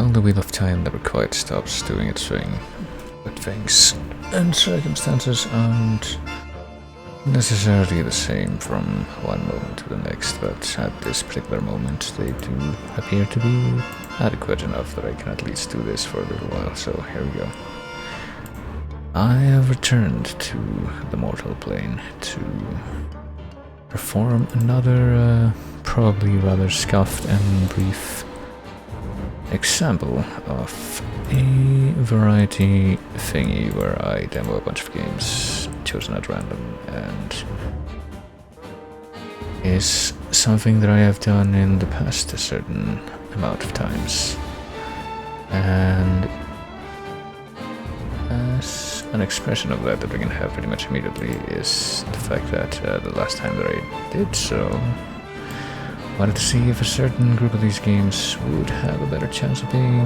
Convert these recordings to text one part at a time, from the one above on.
Well, the Wheel of Time never quite stops doing its thing, but things and circumstances aren't necessarily the same from one moment to the next, but at this particular moment they do appear to be adequate enough that I can at least do this for a little while, so here we go. I have returned to the mortal plane to perform another, probably rather scuffed and brief example of a variety thingy where I demo a bunch of games chosen at random, and is something that I have done in the past a certain amount of times. And as an expression of that we can have pretty much immediately is the fact that the last time that I did so, wanted to see if a certain group of these games would have a better chance of being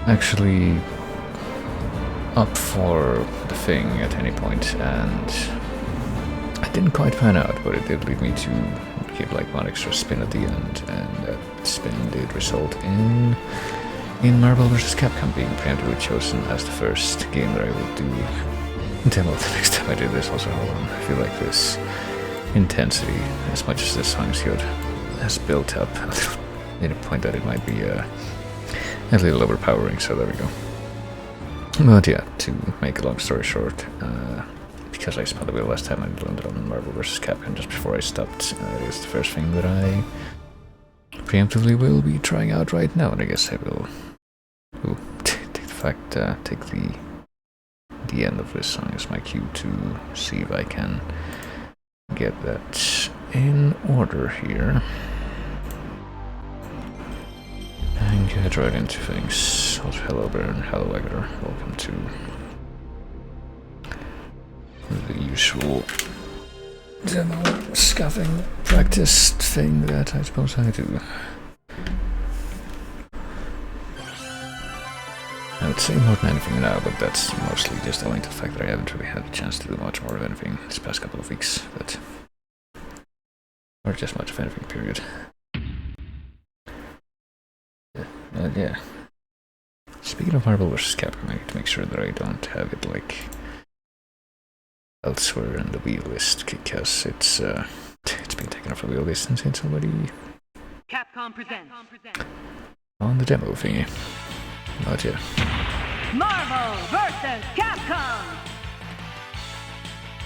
actually up for the thing at any point, and I didn't quite pan out, but it did lead me to give like one extra spin at the end, and that spin did result in Marvel vs. Capcom being preemptively chosen as the first game that I will do demo the next time I do this. Also, hold on, I feel like this intensity, as much as this song is good, has built up a little, at a point that it might be a little overpowering, so there we go. But yeah, to make a long story short, because I spun the wheel last time I landed on Marvel vs. Capcom just before I stopped, it's the first thing that I preemptively will be trying out right now, and I guess I will take the end of this song as my cue to see if I can get that in order here and get right into things. Also, hello Baron, hello Egger, welcome to the usual demo scuffing practice thing that I suppose I do. I would say more than anything now, but that's mostly just owing to the fact that I haven't really had a chance to do much more of anything this past couple of weeks, but or just much of anything, period. Yeah. Speaking of Marvel vs. Capcom, I need to make sure that I don't have it like elsewhere in the wheel list, because it's been taken off the wheel list since it's already Capcom presents on the demo thingy. Not yet. Marvel vs. Capcom!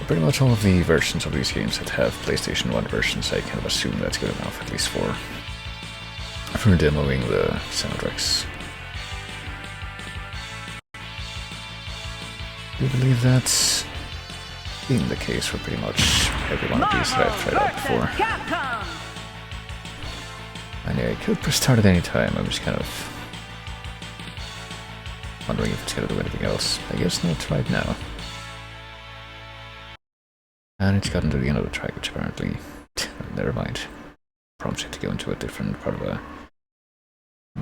Pretty much all of the versions of these games that have PlayStation 1 versions, I kind of assume that's good enough, at least for demoing the soundtracks. I believe that's been the case for pretty much every one of these that I've tried out before. Capcom! And yeah, I could press start at any time. I'm just kind of wondering if it's gonna do anything else. I guess not right now. And it's gotten to the end of the track, which apparently, never mind, prompts it to go into a different part of a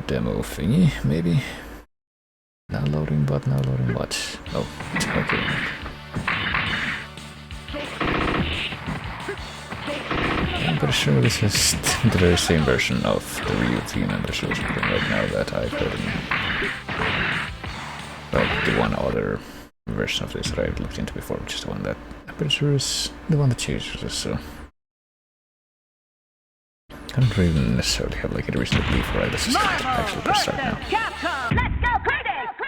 demo thingy, maybe. Now loading what? Now loading what? Oh, okay. I'm pretty sure this is the very same version of the real theme and the shows I'm doing right now that I've heard in, well, the one other version of this that I've looked into before, which is the one that I'm pretty sure is the one that changes this, so I don't really necessarily have like a reason to believe why this is going to actually press start now.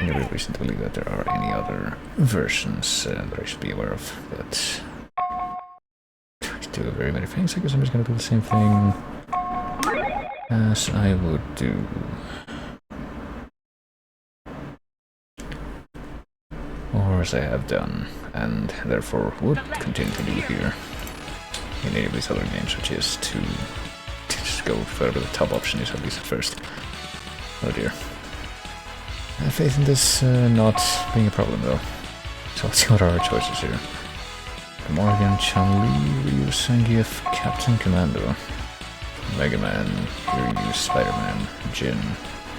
Any real reason to believe that there are any other versions that I should be aware of, but do very many things. I guess I'm just gonna do the same thing as I would do or as I have done, and therefore would continue to do here in any of these other games, which is to just go for whatever the top option is, at least at first. Oh dear. I have faith in this not being a problem though. So let's see what are our choices here. Morgan, Chun-Li, Ryu, Zangief, Captain Commando, Mega Man, Ryu, Spider-Man, Jin.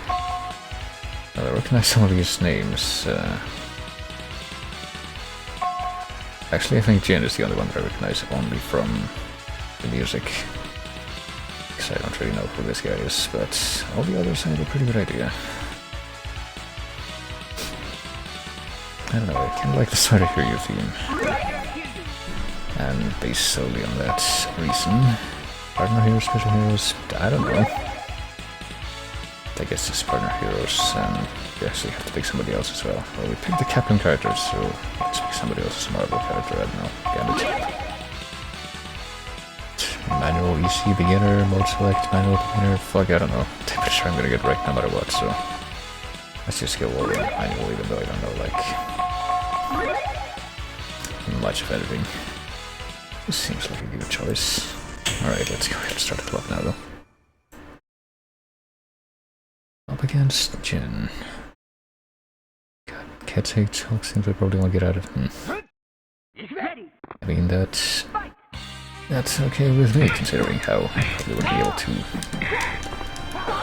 I recognize some of these names. Actually, I think Jin is the only one that I recognize only from the music, because I don't don't really know who this guy is, but all the others have a pretty good idea. I don't know, I kinda like the Starter Hero theme. And based solely on that reason. Partner heroes, special heroes, I don't know. I guess it's partner heroes, and we actually have to pick somebody else as well. Well, we picked the Capcom characters, so let's pick somebody else's Marvel character, I don't know. Damn it. Manual, easy, beginner, mode select, manual, beginner, fuck, I don't know. I'm pretty sure I'm gonna get wrecked no matter what, so... Let's just go all in manual, even though I don't know, like... much of anything. This seems like a good choice. Alright, let's go ahead and start the clock now, though. Up against Jin. God, Cat hates Hulk seems I probably won't get out of him. I mean, that's okay with me, considering how I probably wouldn't be able to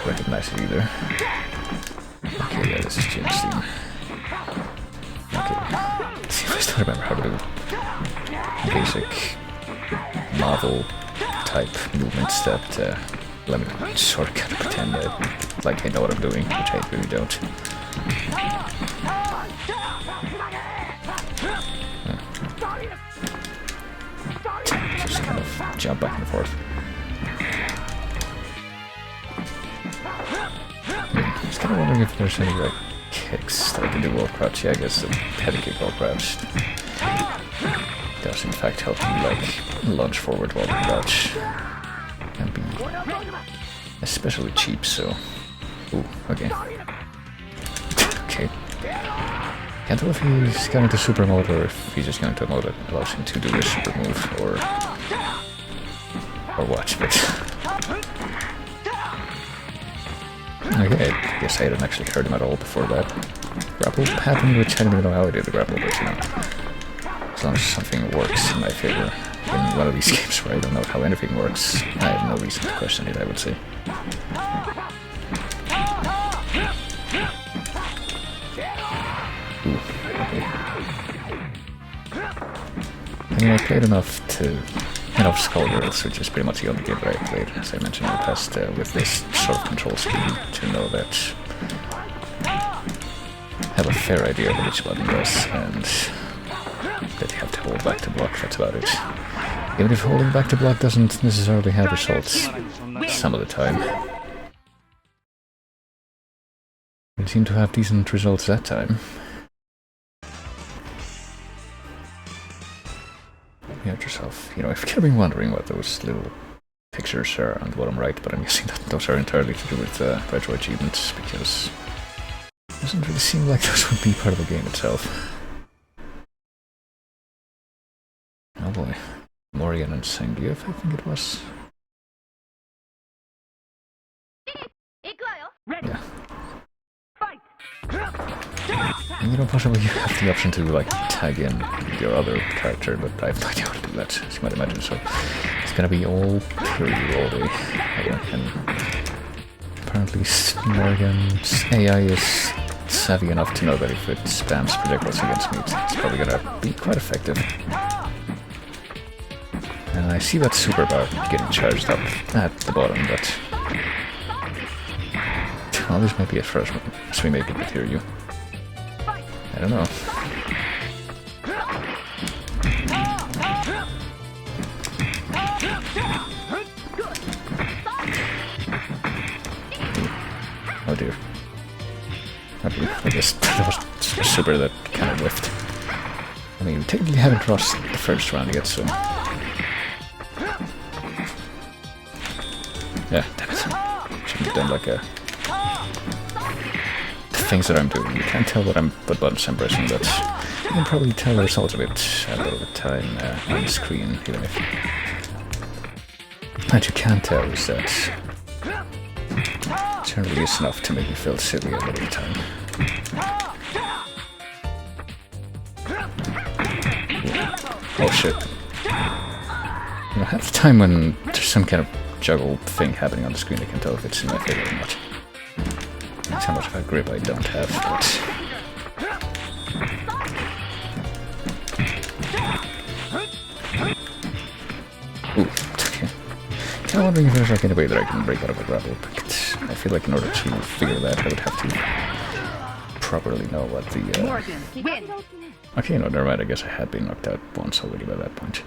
recognize it either. Okay, yeah, this is Jin's theme. Okay, let's see if I still remember how to do basic Marvel type movements that let me sort of kind of pretend that like I know what I'm doing, which I really don't. Just kind of jump back and forth. I was kind of wondering if there's any like kicks that I can do wall crouch. Yeah, I guess the heavy kick wall crouch does in fact help you like lunge forward while you crouch and be especially cheap, so... Ooh, okay. Okay. Can't tell if he's going to super mode or if he's just going to a mode that allows him to do a super move or what, but... Okay, I guess I hadn't actually heard him at all before that. Grapple pattern, which I don't even know how I did the grapple, but you know... As long as something works in my favor. In one of these games where I don't know how anything works, I have no reason to question it, I would say. Ooh, okay. I mean, I played enough Skullgirls, which is pretty much the only game that I played, as I mentioned in the past, with this sort of control scheme, to know that I have a fair idea of what each button does, and that you have to hold back to block, that's about it. Even if holding back to block doesn't necessarily have results some of the time. It seemed to have decent results that time. You have yourself, you know, I've kind of been wondering what those little pictures are on the bottom right, but I'm guessing that those are entirely to do with retro achievements, because it doesn't really seem like those would be part of the game itself. Oh boy. Morrigan and Zangief, I think it was. Yeah. And you know, possibly you have the option to, like, tag in your other character, but I have no idea how to do that, as you might imagine, so it's gonna be all purely all day. And apparently Morrigan's AI is savvy enough to know that if it spams projectiles against me, it's probably gonna be quite effective. And I see that super bar getting charged up at the bottom, but... Well, this might be it first, so we may be able to hear you. I don't know. Oh dear. Okay, I guess that was a super that kind of whiffed. I mean, we technically haven't crossed the first round yet, so... Yeah, damn it. Shouldn't have done like a... The things that I'm doing. You can't tell what buttons I'm pressing, but you can probably tell the results of it a lot of the time on the screen, even if... What you can't tell is that it generally is enough to make me feel silly a lot of the time. Oh shit. You know, half the time when there's some kind of juggle thing happening on the screen, I can tell if it's in my favor or not. That's how much of a grip I don't have, but... Ooh, okay. Kind also wondering if there's like any way that I can break out of a grapple, but I feel like in order to figure that I would have to properly know what the... Morgan, win. Okay, no, never mind, I guess I had been knocked out once already by that point.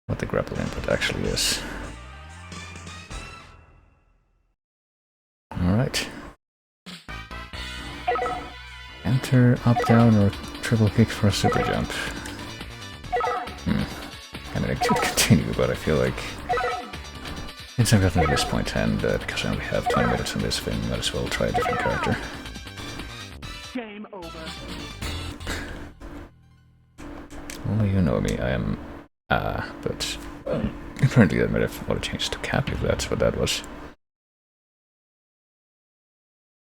What the grapple input actually is. Alright. Enter, up, down, or triple kick for a super jump. I mean, I could continue, but I feel like since I've gotten to this point, and because I only have 20 minutes on this thing, might as well try a different character. Game over. Only you know me, I am but apparently I might have want to change to Cap if that's what that was.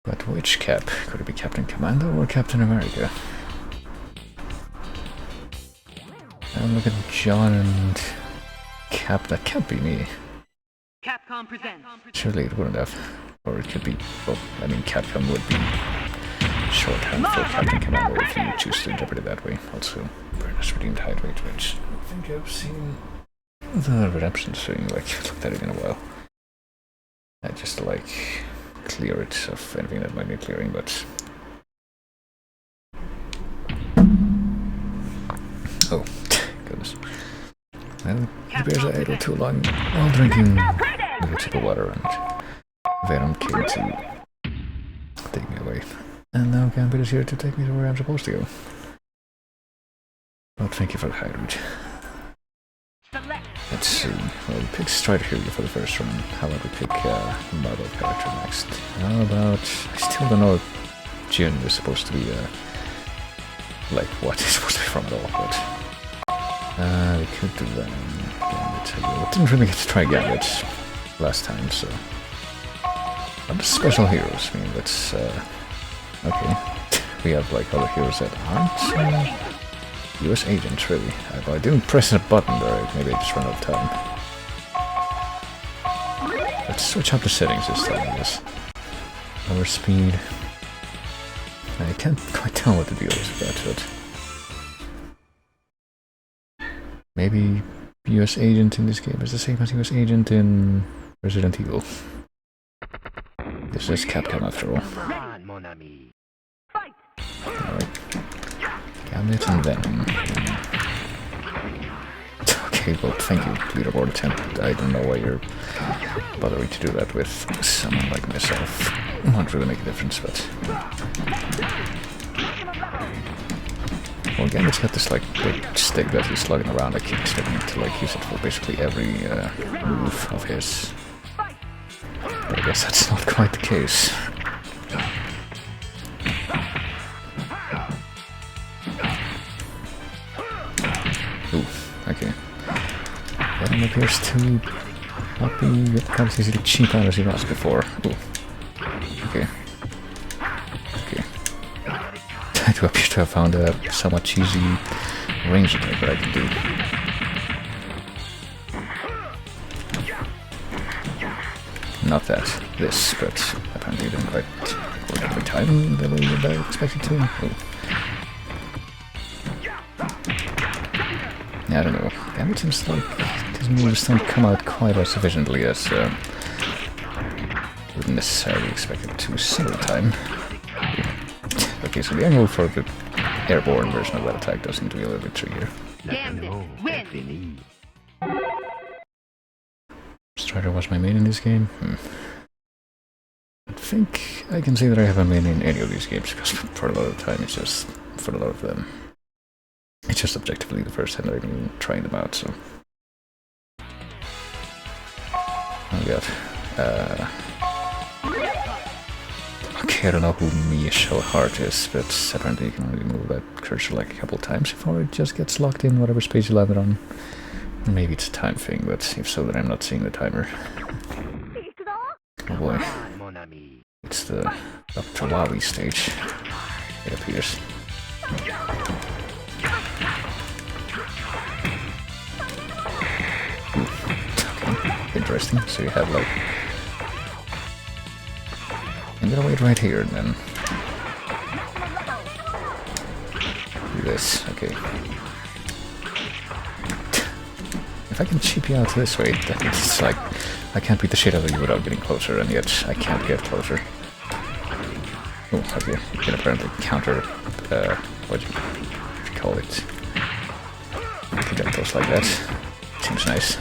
But which Cap? Could it be Captain Commando or Captain America? Look at John and Cap. That can't be me. Capcom presents. Surely it wouldn't have. Or it could be. Well, I mean, Capcom would be shorthand for Captain Commando if you choose to interpret it that way. Also, Burners Redeemed Height Rate, which I think I've seen the Redemption thing, like, looked at it in a while. I just like clear it of anything that might need clearing, but. Oh. Goodness. Well, the bears are idle too long while drinking a little sip of water, and Venom came to take me away. And now Gambit is here to take me to where I'm supposed to go. Well, thank you for the high route. Let's see. Well, we picked Strider here for the first run. How about we pick Marvel character next? How about... I still don't know if Jin is supposed to be, like, what he's supposed to be from at all, but... we could do that. Gambit. We didn't really get to try Gambit last time, so... What special heroes? I mean, that's... okay. We have, like, other heroes that aren't... US agents, really. I didn't press a button there, maybe I just ran out of time. Let's switch up the settings this time, I guess. Lower speed. I can't quite tell what the deal is with that, but... Maybe US agent in this game is the same as US agent in Resident Evil. This is Capcom after all. Alright. Gambit and Venom. Okay, well, thank you, leaderboard attempt. I don't know why you're bothering to do that with someone like myself. Won't really make a difference, but... Well, Gambit's got this, like, big stick that he's slugging around. I keep expecting to, like, use it for basically every move of his. But I guess that's not quite the case. Ooh, okay. Venom appears to not be quite as easily cheap out as he was before. Ooh. Okay. Okay. I do appear to have found a somewhat cheesy range attack that I can do. Not that. This, but apparently it didn't quite work every time the way that I expected to. Ooh. Yeah, I don't know. Gambit seems like his moves don't come out quite as sufficiently as wouldn't necessarily expect it to single time. Okay, so the angle for the airborne version of that attack does seem to be a little bit trickier. Gambit, win. Strider was my main in this game. I think I can say that I have a main in any of these games, because for a lot of the time it's just, for a lot of them, it's just objectively the first time that I'm even trying them out, so... Oh god. Okay, I don't know who Mia Shellheart is, but apparently you can only move that cursor like a couple times before it just gets locked in whatever space you landed on. Or maybe it's a time thing, but if so, then I'm not seeing the timer. Oh boy. It's the Dr. Wily stage, it appears. Interesting. So you have like... I'm gonna wait right here and then... do this. Okay. if I can cheap you out this way, then it's like I can't beat the shit out of you without getting closer, and yet I can't get closer. Oh, okay. You can apparently counter, what do you call it? Projectiles like that. Seems nice.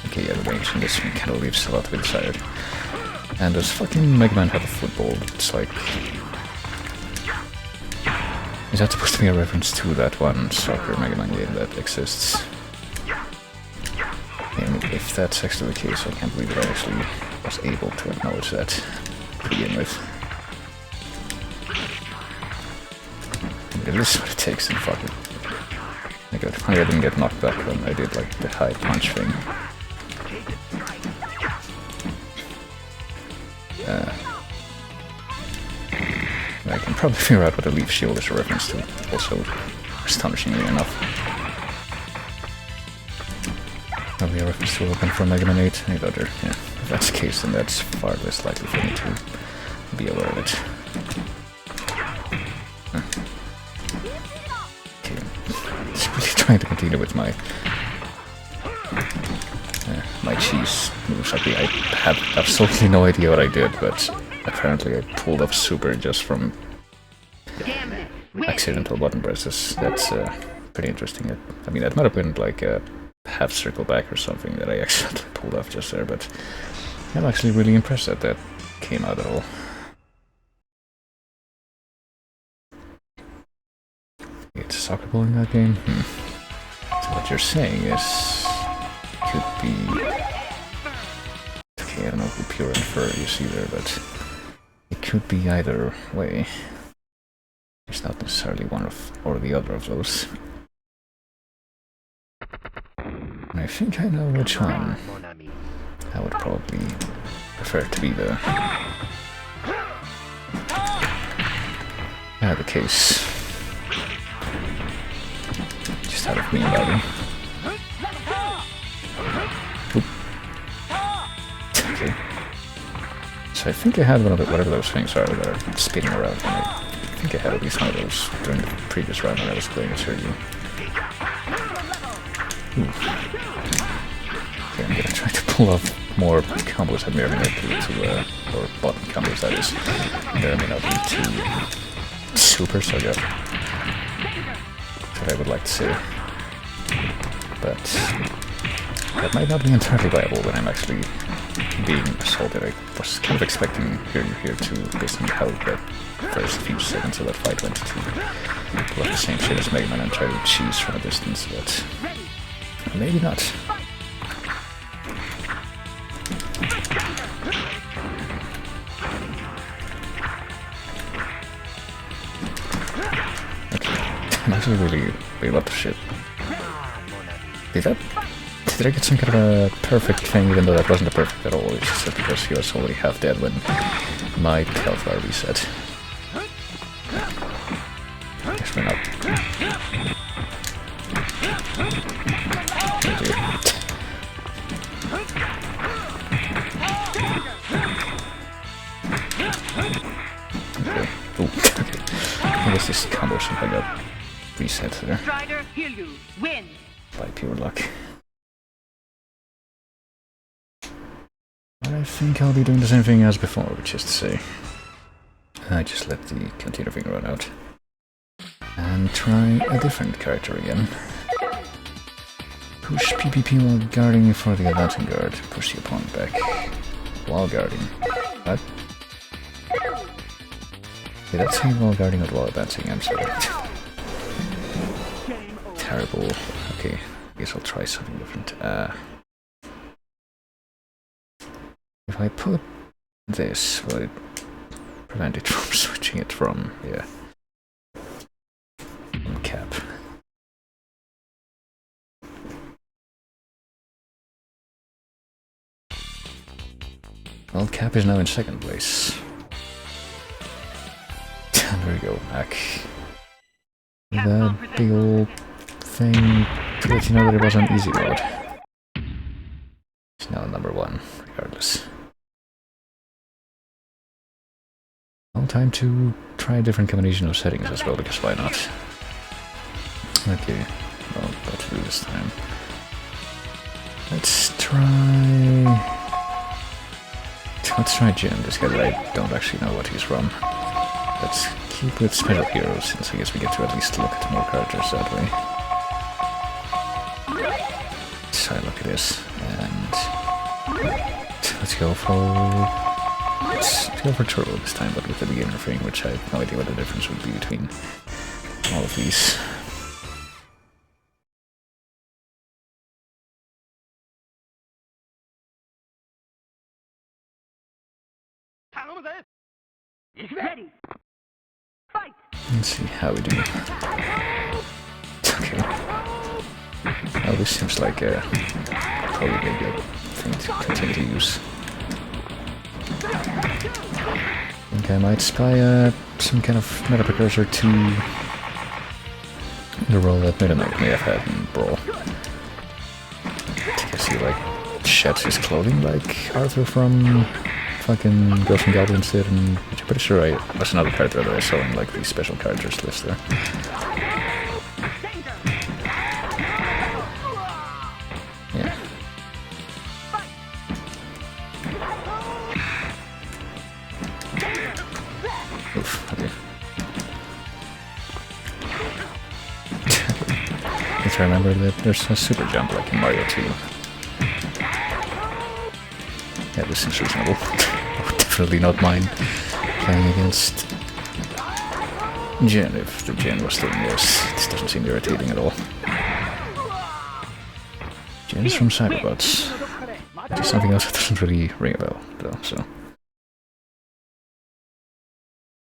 Okay, yeah, the range in this one kind of leaves a lot to be desired. And does fucking Mega Man have a football? It's like... Is that supposed to be a reference to that one soccer Mega Man game that exists? And if that's actually the case, I can't believe that I actually was able to acknowledge that to begin with. It is what it takes, and fuck it. I didn't get knocked back when I did like the high punch thing. I can probably figure out what the leaf shield is a reference to, also astonishingly enough. Probably a reference to a weapon from Mega Man 8, any other. Yeah, if that's the case, then that's far less likely for me to be aware of it. Okay, just really trying to continue with my my cheese moves. I have absolutely no idea what I did, but apparently I pulled off super just from accidental button presses. That's pretty interesting. I mean, that might have been like a half circle back or something that I accidentally pulled off just there, but I'm actually really impressed that that came out at all. It's soccer ball in that game? So what you're saying is... could be... Okay, I don't know who Pure and Fur you see there, but... it could be either way. It's not necessarily one of or the other of those. And I think I know which one. I would probably prefer to be the... the case. Just out of me about it. Okay. So I think I had one of the, whatever those things are that are spinning around. And I think I had at least one of those during the previous round when I was playing as Sergio. Okay, I'm gonna try to pull off more combos that may or may not be or button combos that is, may or may not be too super, so yeah. That's what I would like to say. But that might not be entirely viable when I'm actually being assaulted. I was kind of expecting here to, based on how the first few seconds of that fight went, to pull off the same shit as Mega Man and try to cheese from a distance, but maybe not. Okay, I'm actually really love the shit. Did I get some kind of a perfect thing, even though that wasn't a perfect at all? It's just that because he was already half dead when my health bar reset. Guess we're not. Oh dear. Okay. Ooh, okay. I guess this combo somehow got reset there. By pure luck. I think I'll be doing the same thing as before, which is to say, I just let the container thing run out. And try a different character again. Push PPP while guarding for the advancing guard. Push the opponent back while guarding. What? Did that say while guarding or while advancing? I'm sorry. Terrible. Okay, I guess I'll try something different. If I put this, will it prevent it from switching it from, yeah, from Cap? Well, Cap is now in second place. And there we go, back. The big old thing to let you know that it was an easy mode. It's now number one, regardless. Well, time to try a different combination of settings as well, because why not? Okay, well, what to do this time? Let's try Jim, this guy that I don't actually know what he's from. Let's keep with special heroes, since I guess we get to at least look at more characters that way. So look at this, and let's go for Turbo this time, but with the beginner thing, which I have no idea what the difference would be between all of these. Ready. Fight. Let's see how we do. Okay. Oh, this seems like probably a good thing to continue to use. I think I might spy some kind of meta precursor to the role that Meta Knight may have had in Brawl. I guess he like sheds his clothing like Arthur from fucking Ghosts and Goblins did, and I'm pretty sure I was another character that I saw in like the special characters list there. Yeah. Oof, okay. Let's remember that there's a super jump like in Mario 2. Yeah, this seems reasonable. Definitely not mine playing against Jen, if the Jen was doing this. This doesn't seem irritating at all. Jen's from Cyberbots. Which is something else that doesn't really ring a bell, though, so.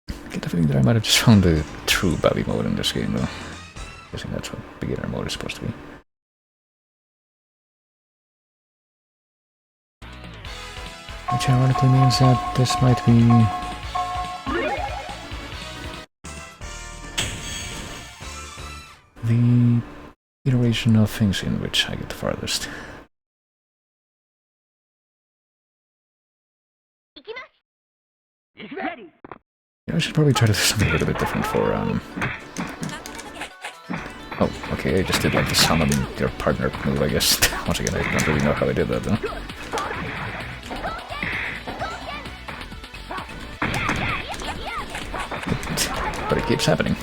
I get the feeling that I might have just found the true Babby mode in this game, though. Guessing that's what beginner mode is supposed to be. Which ironically means that this might be the iteration of things in which I get the farthest. Ready. Yeah, I should probably try to do something a little bit different for oh, okay, I just did like the summon your partner move, I guess. Once again, I don't really know how I did that though. But it keeps happening.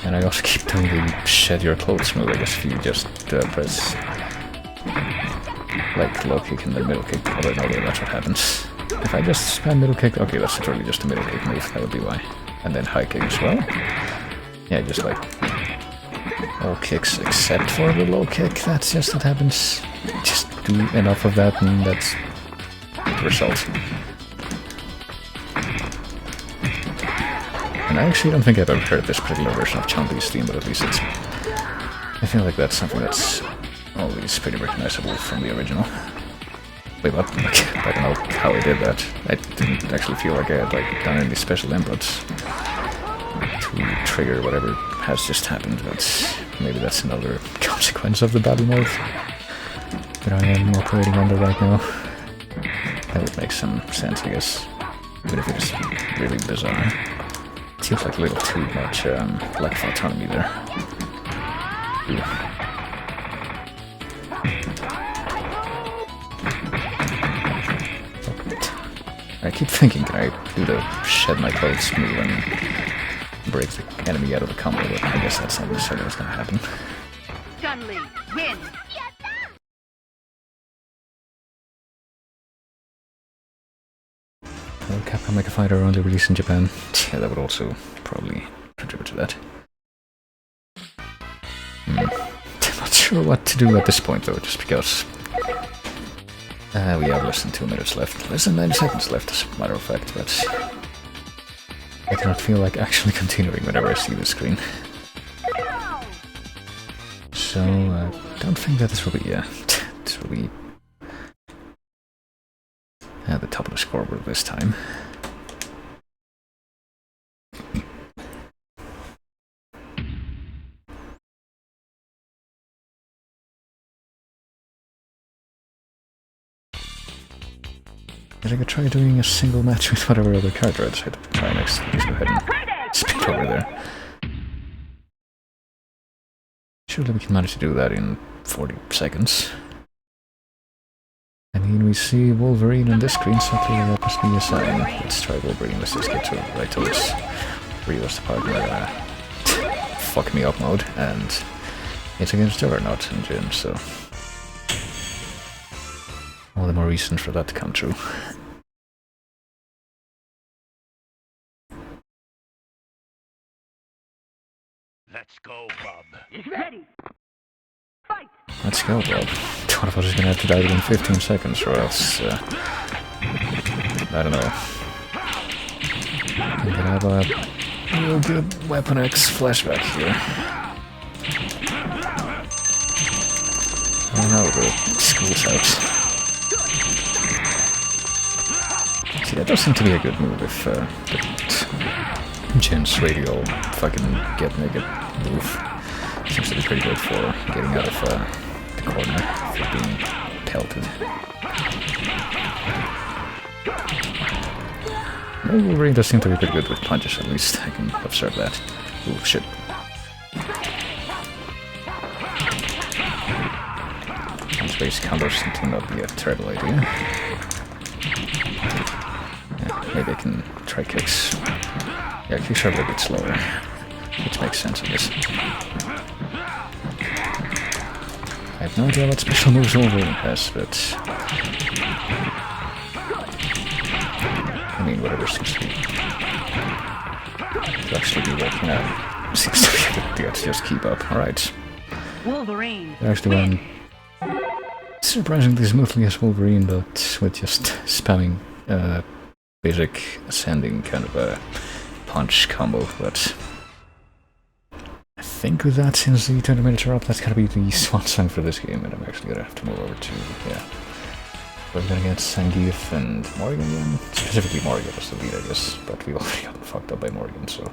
And I also keep doing the shed your clothes move, I guess, if you just press like low kick and then middle kick, although no, that's what happens. If I just spam middle kick, okay, that's literally just a middle kick move, that would be why. And then high kick as well. Yeah, just like all kicks except for the low kick, that's just what happens. Just do enough of that and that's the result. And I actually don't think I've ever heard this particular version of Chun-Li's theme, but at least it's... I feel like that's something that's always pretty recognizable from the original. Wait, what? I don't know how I did that. I didn't actually feel like I had like done any special inputs to trigger whatever has just happened, but maybe that's another consequence of the Babby mode that I am operating under right now. That would make some sense, I guess, even if it's really bizarre. It seems like a little too much lack of autonomy there. Ooh. I keep thinking, can I do the shed my clothes move and break the enemy out of the combo, but I guess that's not necessarily what's gonna happen. Chun-Li, win. Will Capcom make a fighter only released in Japan? Yeah, that would also probably contribute to that. I'm not sure what to do at this point though, just because we have less than 2 minutes left. Less than 90 seconds left, as a matter of fact, but I do not feel like actually continuing whenever I see the screen. So, I don't think that this will be, this will be at the top of the scoreboard this time. I could try doing a single match with whatever other character I decide to try next. Just go ahead and spin over there. Surely we can manage to do that in 40 seconds. I mean, we see Wolverine on this screen, so clearly that must be a sign. Let's try Wolverine. Let's just get to right towards Rio's part where fuck me up mode, and it's against Juggernaut and Jim, so all the more reason for that to come true. Let's go, Bob. Ready. Fight. Let's go, Bob. One of us is gonna have to die within 15 seconds, or else, I don't know. I'm gonna have a real good Weapon X flashback here. Oh no, the school's out. See, that does seem to be a good move if Jin's radial fucking get naked move. Seems to be pretty good for getting out of the corner for being pelted. Wolverine does seem to be pretty good with punches, at least I can observe that. Ooh, shit. Punch-based combos seem to not be a terrible idea. Yeah, maybe I can try kicks. Yeah, kicks are a little bit slower, which makes sense, I guess. I have no idea what special moves Wolverine has, but I mean, whatever seems to actually be working out. Seems to be a good idea to just keep up. Alright. Wolverine. They actually went surprisingly smoothly as Wolverine, but with just spamming basic ascending kind of a punch combo, but I think with that, since the 20 minutes are up, that's gonna be the swan song for this game, and I'm actually gonna have to move over to, yeah. We're gonna get Zangief and Morgan again. Specifically Morgan as the lead, I guess, but we already got fucked up by Morgan, so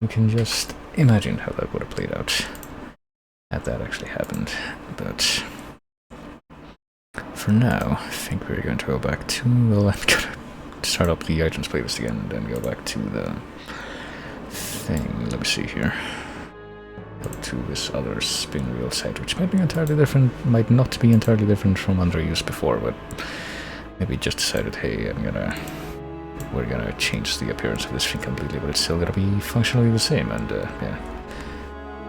you can just imagine how that would have played out had that actually happened. But for now, I think we're going to go back to, well, I'm gonna start up the items playlist again, and then go back to the thing. Let me see here. Go to this other spin wheel site, which might be entirely different, might not be entirely different from one I used before, but maybe just decided, hey, we're gonna change the appearance of this thing completely, but it's still gonna be functionally the same, and yeah.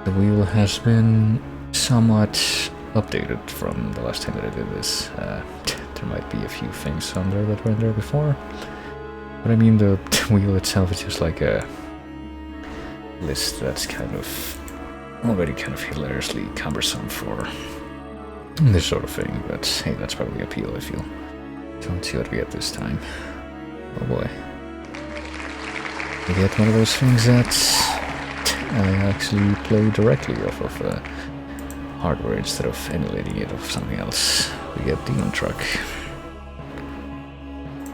The wheel has been somewhat updated from the last time that I did this. There might be a few things on there that weren't there before, but I mean, the wheel itself is just like a list that's kind of already kind of hilariously cumbersome for this sort of thing, but hey, that's probably the appeal, I feel. So let's see what we get this time. Oh boy. We get one of those things that I actually play directly off of hardware instead of emulating it off something else. We get Demon Truck.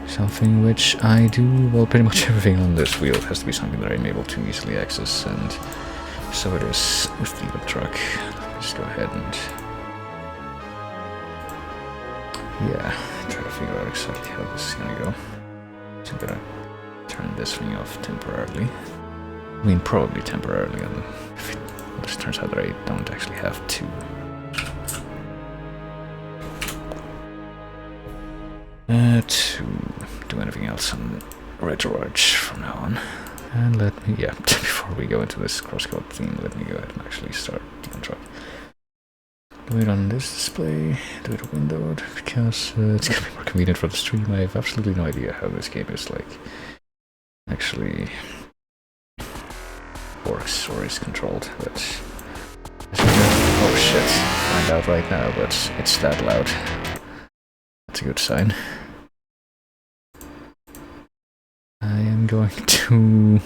Something which I do, well, pretty much everything on this wheel has to be something that I'm able to easily access, and so it is with Demon Truck. Let's go ahead and, yeah, try to figure out exactly how this is gonna go. So I'm gonna turn this thing off temporarily. I mean, probably temporarily, and if it just turns out that I don't actually have to. To do anything else on RetroArch from now on. And let me, yeah, before we go into this crosscode theme, let me go ahead and actually start Demon Truck. Do it on this display, do it windowed, because it's gonna be more convenient for the stream. I have absolutely no idea how this game is, like, actually works or is controlled, but oh shit, find out right now, but it's that loud. That's a good sign. I am going to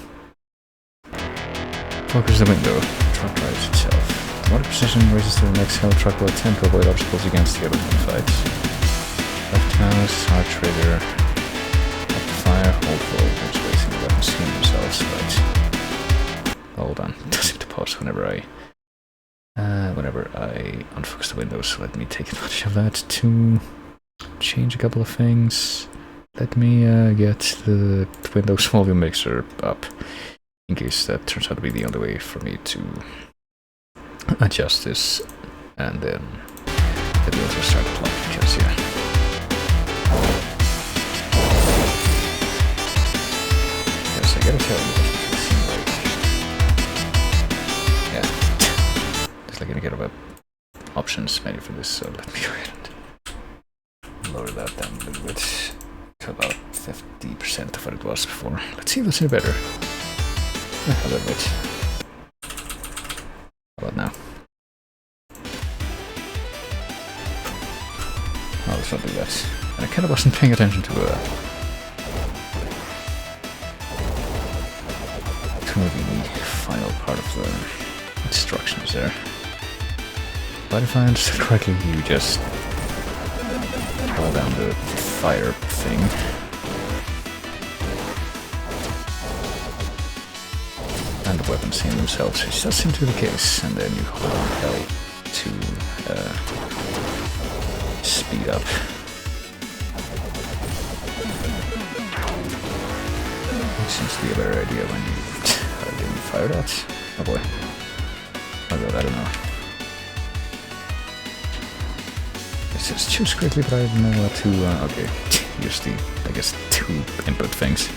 focus the window. Truck drives itself. Water precision raises to the next hell. Truck will attempt to avoid obstacles against the other fights. Left mouse, hard trigger, up fire, hold for which racing the weapons skin themselves, but hold on. It does seem to pause whenever I unfocus the window, so let me take advantage of that to change a couple of things. Let me get the Windows volume mixer up, in case that turns out to be the only way for me to adjust this, and then the wheels will start to plug, because yeah. Yes, I gotta tell you, it seems like, yeah, just like gonna get a options menu for this, so let me go ahead and lower that down a little bit to about 50% of what it was before. Let's see if it's any better. A little bit. How about now? Oh, let's not do that. And I kind of wasn't paying attention to the final part of the instructions there. But if I understood correctly, you just hold down the fire thing. And the weapons in themselves, which does seem to be the case. And then you hold on L to speed up. It seems to be a better idea when you didn't fire that. Oh boy. Oh god, I don't know. It says choose quickly, but I don't know what to, okay, use the, I guess, 2 input things.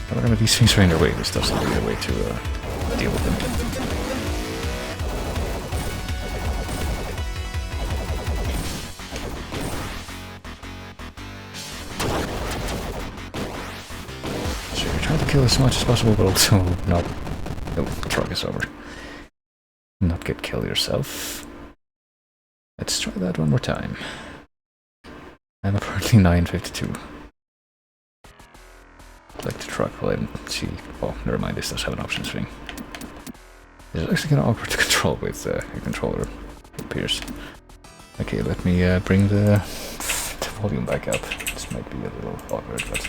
But whenever these things are in their way, this doesn't be a way to deal with them. Kill as much as possible, but also not... Oh, the truck is over. Not get killed yourself. Let's try that one more time. I'm apparently 952. Like the truck, well, I didn't see... Oh, never mind, this does have an options thing. It's actually kind of awkward to control with a controller, it appears. Okay, let me bring the volume back up. This might be a little awkward, but...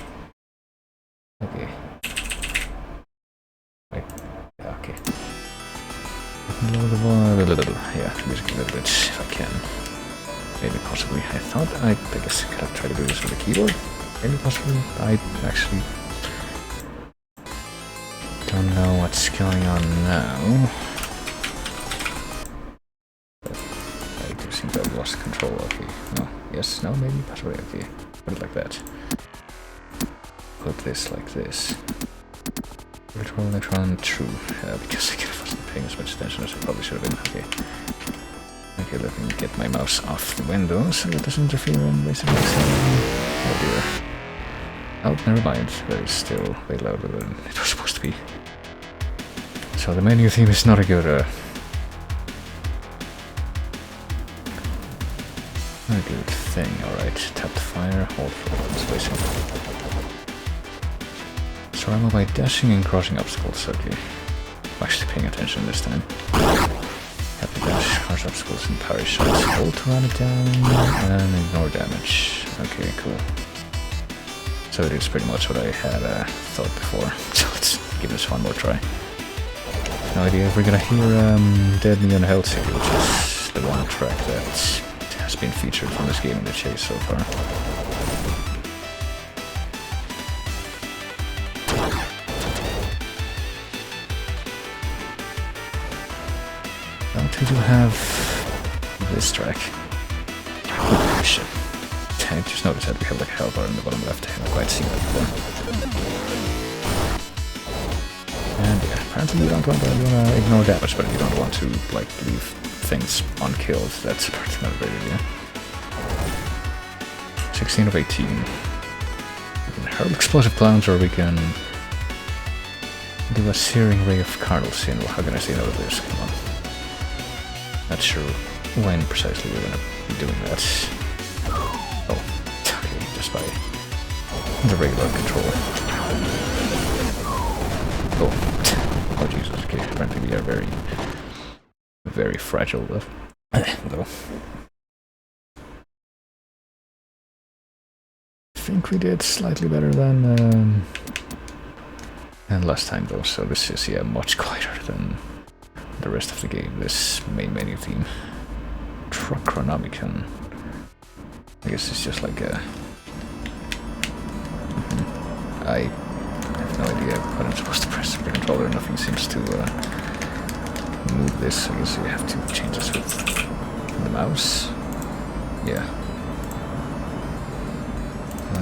Okay. Wait. Yeah, okay. Lower the volume, yeah, music a little bit if I can. Maybe possibly. I thought I guess I could have tried to do this with a keyboard. Maybe possibly. I actually don't know what's going on now. But I do seem to have lost control. Okay. No. Yes, no, maybe possibly. Okay. Put it like that. Put this like this. Virtual electron, true, because I wasn't paying as much attention as I probably should have been. Okay. Okay, let me get my mouse off the window so it doesn't interfere and basically oh dear. Oh, never mind. That is still way louder than it was supposed to be. So the menu theme is not a good not a good thing. Alright, tap the fire, hold for weapon spacing. So I'm by dashing and crossing obstacles, okay. I'm actually paying attention this time. Tap the dash, cross obstacles and parry shots. Hold to run it down and ignore damage. Okay, cool. So it is pretty much what I had thought before. So let's give this one more try. No idea if we're gonna hear Dead Me Unhealthy, which is the one track that has been featured from this game in the chase so far. We do have this track. Oh shit. I just noticed that we have like a health bar in the bottom left. I haven't quite seen that before. And yeah, apparently you don't want to ignore damage, but you don't want to like leave things unkilled. That's apparently not a great idea. 16 of 18. We can hurl explosive clowns, or we can do a searing ray of carnal sin. Well, how can I say no to this? Come on. Not sure when precisely we're gonna be doing that. Oh, okay, just by the regular controller. Oh Jesus, okay, apparently we are very, very fragile though. I think we did slightly better than last time though, so this is, yeah, much quieter than the rest of the game, this main menu theme. Truck Chronomicon. I guess it's just like a I have no idea what I'm supposed to press the controller. Nothing seems to move this. I guess you have to change this with the mouse. Yeah. I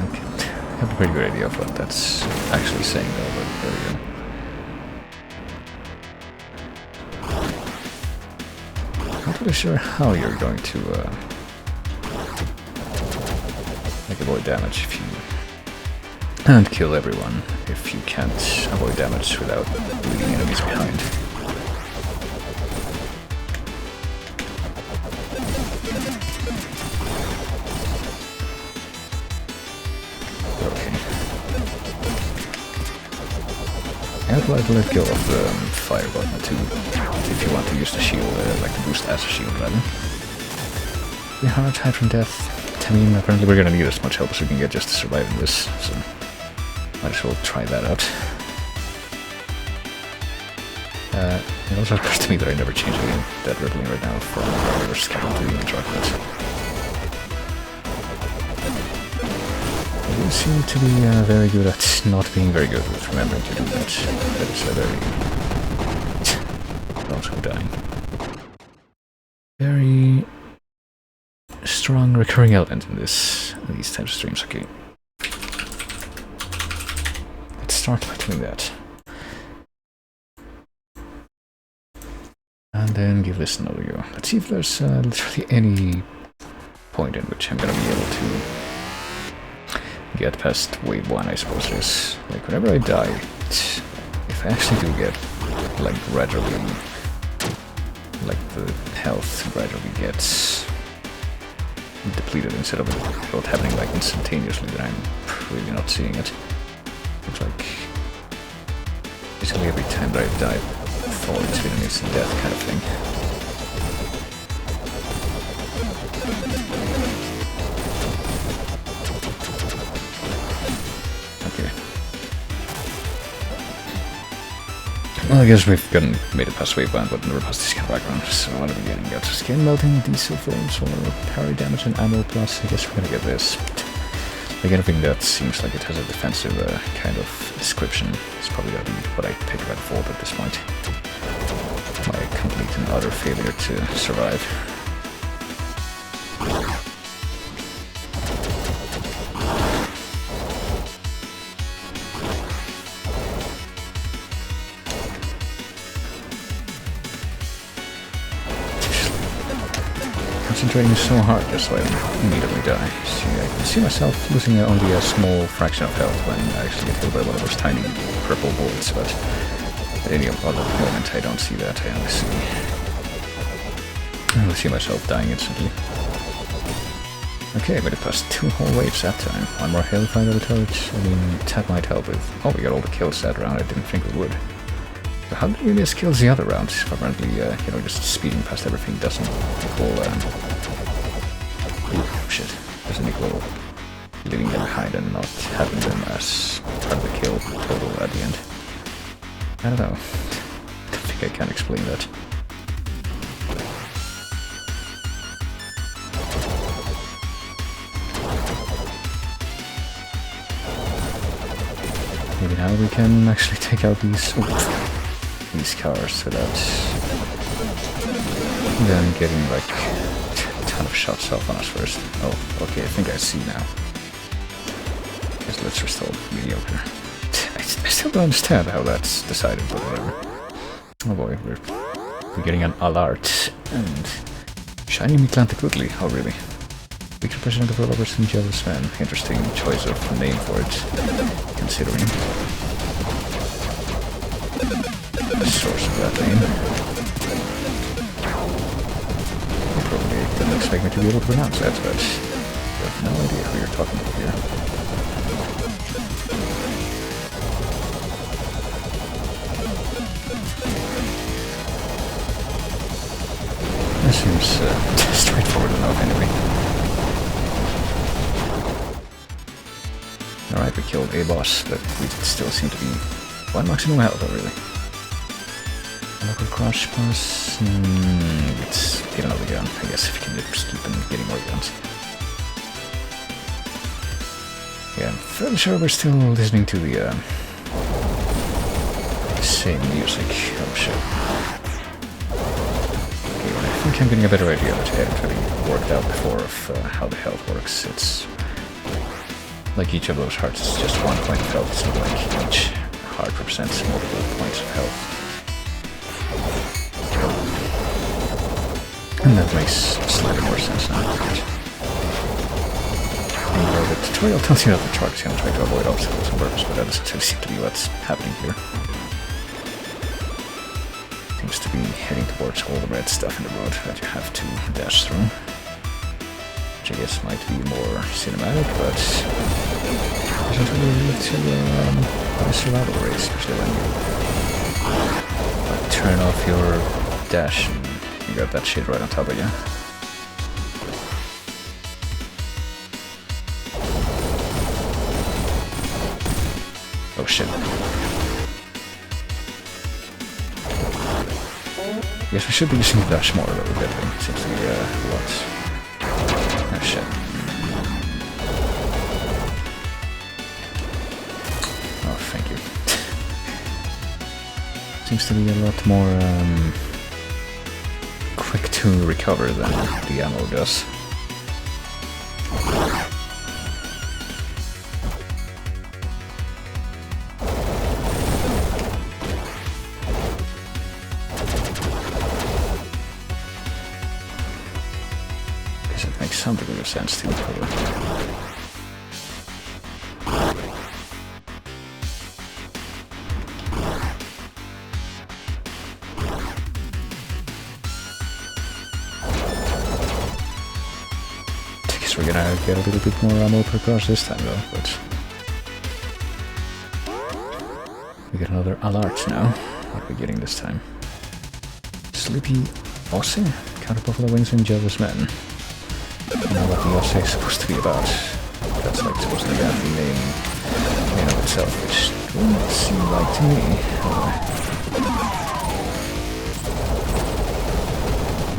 have a pretty good idea of what that's actually saying though, but there we go. Not really sure how you're going to avoid damage if you and kill everyone if you can't avoid damage without leaving enemies behind. Okay. I'd like to let go of the fire button too, if you want to use the shield, like the boost as a shield button. Be hard to hide from death. I mean, apparently we're gonna need as much help as we can get just to survive in this, so might as well try that out. It also occurs to me that I never changed anything that rippling right now from vs. Capcom to the chocolate. I do seem to be very good at not being very good with remembering to do that. That is a very... also dying. Very... strong recurring element in these types of streams. Okay, let's start by doing that, and then give this another go. Let's see if there's literally any point in which I'm gonna be able to get past wave 1. I suppose it is like whenever I die, if I actually do get like gradually, like the health gradually gets depleted instead of it both happening like instantaneously, then I'm really not seeing it. Looks like basically every time that I've died before it's been an instant death kind of thing. Okay. Well, I guess we've made it past wave 1, but never past the skin background, so what are we getting? Got skin melting, diesel flames, or parry damage and ammo plus. I guess we're gonna get this. Like anything that seems like it has a defensive kind of description is probably gonna be what I pick by default at this point. My complete and utter failure to survive. Concentrating so hard just so I don't immediately die. See, I can see myself losing only a small fraction of health when I actually get hit by one of those tiny purple bullets, but at any other moment I don't see that. I only see myself dying instantly. Okay, but it passed 2 whole waves that time. One more hail fight of the turret. I mean, that might help with... Oh, we got all the kills that round. I didn't think we would. So how did we miss kills the other rounds? Apparently, you know, just speeding past everything doesn't equal... Ooh, shit. Doesn't equal leaving them behind and not having them as part of the kill total at the end. I don't know. I think I can explain that. Maybe now we can actually take out these cars without them getting like a ton of shots off on us first. Oh, okay, I think I see now. Guess let's restore mediocre. I still don't understand how that's decided, but whatever. Oh boy, we're getting an alert and shiny Mictlante quickly. Oh really? Weaker President of Robbers and Jealous Man. Interesting choice of name for it, considering the source of that name. You probably didn't expect me to be able to pronounce that, but I have no idea who you're talking about here. That seems straightforward enough anyway. Alright, we killed a boss, but we still seem to be one maximum health already. Local crush pass. Let's get another gun, I guess, if we can just keep on getting more guns. Yeah, I'm fairly sure we're still listening to the same music. Oh shit. Okay, well, I think I'm getting a better idea, which I haven't really worked out before, of how the health works. It's like each of those hearts is just 1 point of health, so like each heart represents multiple points of health. And that makes slightly more sense now. The tutorial tells you that the truck is going to try to avoid obstacles on purpose, but that doesn't seem to be what's happening here. Seems to be heading towards all the red stuff in the road that you have to dash through. Which I guess might be more cinematic, but doesn't really lead to a survival race, especially when you turn off your dash and you got that shit right on top of you. Oh shit. Guess we should be using the dash more, though, definitely. Seems to be what? Oh shit. Oh, thank you. Seems to be a lot more quick to recover than the ammo does. Something in a sense to recover. I guess we're gonna get a little bit more ammo per cars this time though, but we get another alert now. What are we getting this time? Sleepy Aussie? Count of Buffalo Wings and Jealous Men. I don't know what the USA is supposed to be about. That's like supposed to be the name of itself, which wouldn't seem like to me.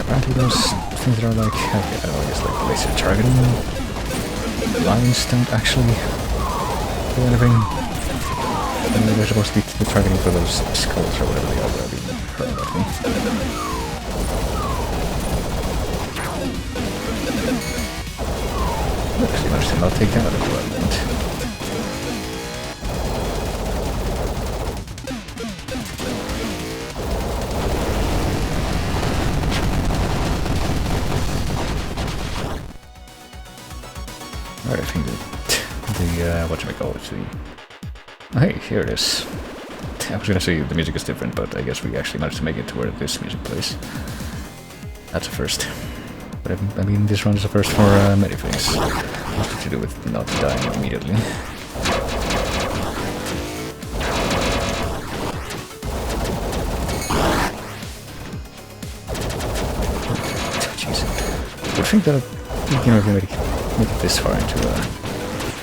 Apparently those things that are like, I don't know, I guess like laser targeting lines don't actually do anything. I mean, they're supposed to be targeting for those skulls or whatever they are, but I didn't heard about me. Actually managed to not take that out of the moment. Alright, I think the whatchamacallit, hey, here it is. I was gonna say the music is different, but I guess we actually managed to make it to where this music plays. That's a first. But I mean, this run is a first for many things. Nothing to do with not dying immediately. Jeez. I would think that, if you make it this far into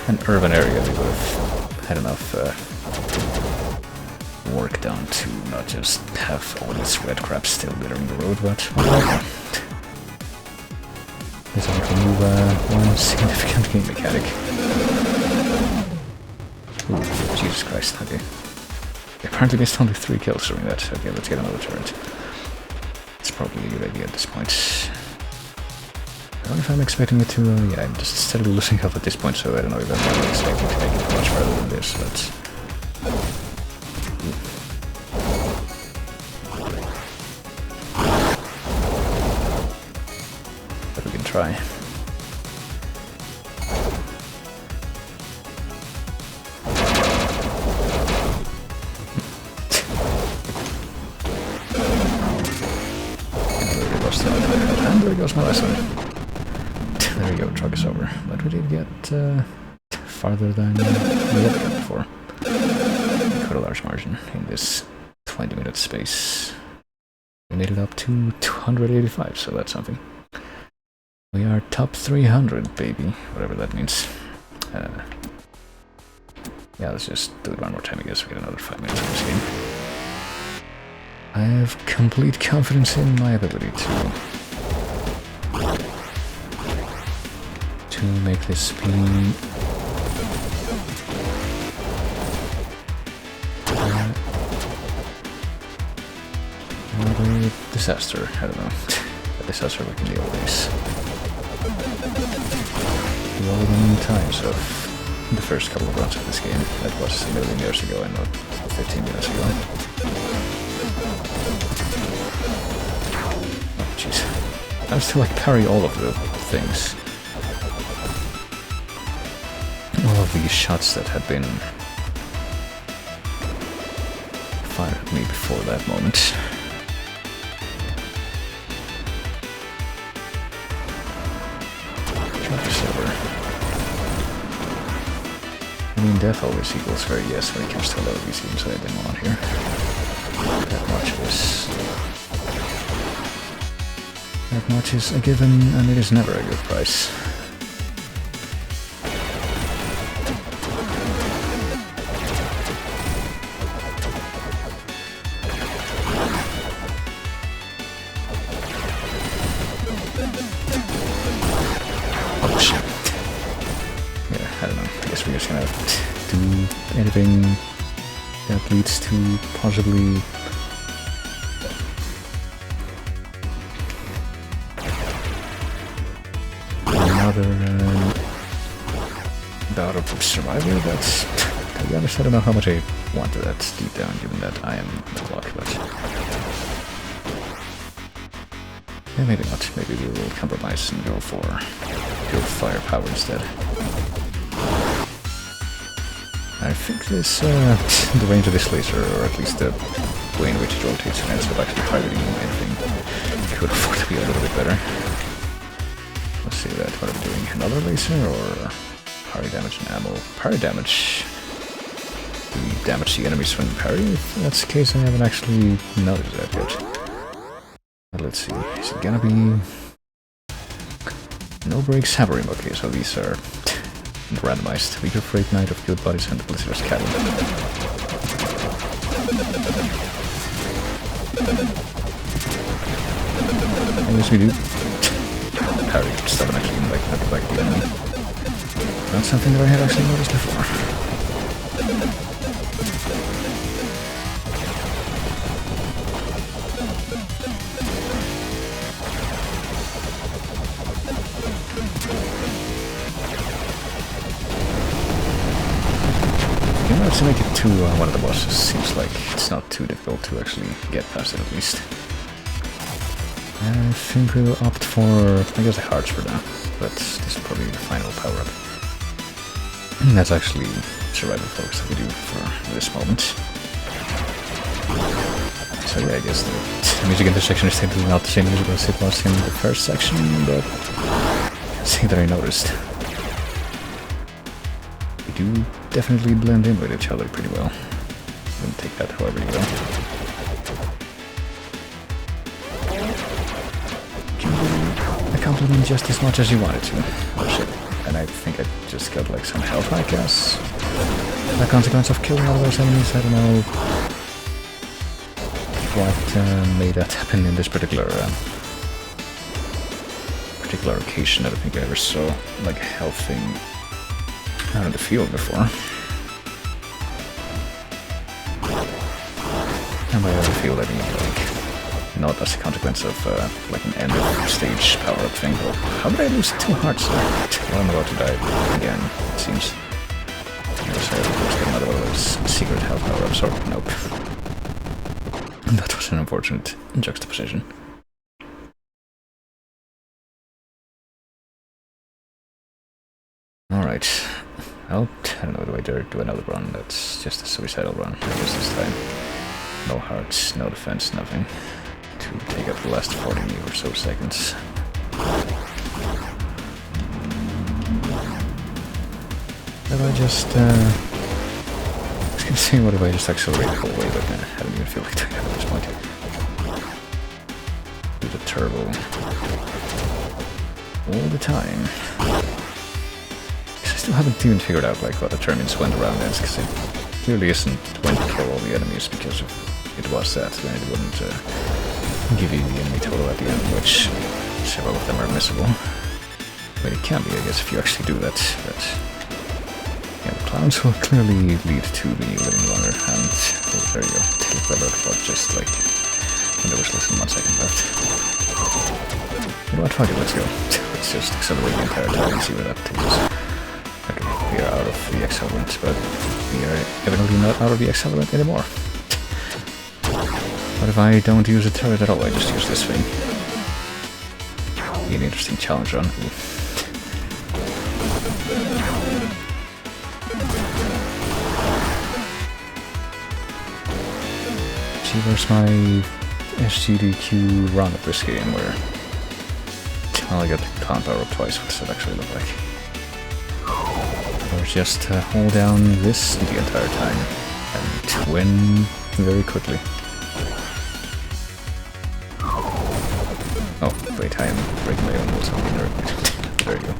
an urban area, they would have had enough work done to not just have all this red crap still littering the road, but whatever. Guess I can remove one significant game mechanic. Ooh, Jesus Christ, okay. Apparently missed only 3 kills during that. Okay, let's get another turret. It's probably a good idea at this point. I don't know if I'm expecting it to, yeah, I'm just steadily losing health at this point, so I don't know if I'm really expecting to make it much further than this, but... Try. And there goes my last one. There we go, truck is over. But we did get farther than we ever got before. Quite a large margin in this 20-minute space. We made it up to 285, so that's something. We are top 300, baby. Whatever that means. Yeah, let's just do it one more time. I guess we get another 5 minutes in this game. I have complete confidence in my ability to make this be Another disaster, I don't know. A disaster like in the old days. The olden times of the first couple of runs of this game. That was a million years ago and not 15 minutes ago. Oh jeez. I was to like parry all of the things. All of these shots that had been fired at me before that moment. I mean, death always equals very yes when it comes to a lot of these games that I've been on here. That much is a given, and it is never a good price. Oh shit. Yeah, I don't know. I guess we're just gonna do anything that leads to possibly another bout of survival. That's, to be honest, I don't know how much I wanted that deep down, given that I am the clock, but yeah, maybe not. Maybe we will compromise and go for pure firepower instead. I think this, the range of this laser, or at least the way in which it rotates and ends up actually targeting anything, could afford to be a little bit better. Let's see that. What are we doing? Another laser or parry damage and ammo? Parry damage. Do we damage the enemies when parry? If that's the case, I haven't actually noticed that yet. But let's see. Is it gonna be no breaks hammering? Okay, so these are randomized. Weaker Freight Knight of Good Bodies and the Blizzard's Cattle. I guess we do. Parry stuff and actually like at the back of the enemy. Not something that I had actually noticed before. You know, to make it to one of the bosses seems like it's not too difficult to actually get past it at least. I think we will opt for, I guess, the hearts for now, but this is probably the final power-up. That's actually survival focus that we do for this moment. So yeah, I guess the music in this section is technically not the same music as it was in the first section, but I think that I noticed. We do definitely blend in with each other pretty well. You can take that however you will. Compliment just as much as you wanted to. Oh shit. And I think I just got like some health, I guess. The consequence of killing all those enemies, I don't know what made that happen in this particular occasion. I don't think I ever saw like a health thing out in the field before. And by the field I mean like not as a consequence of like an end of stage power-up thing. But how did I lose 2 hearts there? Well, I'm about to die again, it seems. So let's get another one of those secret health power-ups, or nope. That was an unfortunate juxtaposition. Alright. Well, I don't know, do I dare do another run? That's just a suicidal run, I guess this time. No hearts, no defense, nothing. To take up the last 40 or so seconds. If I just, I was gonna say, what if I just accelerate the whole way, but I don't even feel like doing that at this point. Do the turbo. All the time. Because I still haven't even figured out, like, what determines when the round ends, because it clearly isn't when to kill all the enemies, because if it was that, then it wouldn't, give you the enemy total at the end, which several of them are missable. But it can be, I guess, if you actually do that. But yeah, the clowns will clearly lead to me living longer, and oh, there you go. Take the alert, but just like when the there's less than 1 second left. You know what, fuck it, let's go. Let's just accelerate the entire time and see where that takes us. Okay, we are out of the accelerant, but we are evidently not out of the accelerant anymore. What if I don't use a turret at all? I just use this thing. Be an interesting challenge run. See, where's my SGDQ run of this game where I got the clown power up twice? What does that actually look like? Or just hold down this the entire time and win very quickly. Oh, wait, I am breaking my own rules on the nerd. There you go.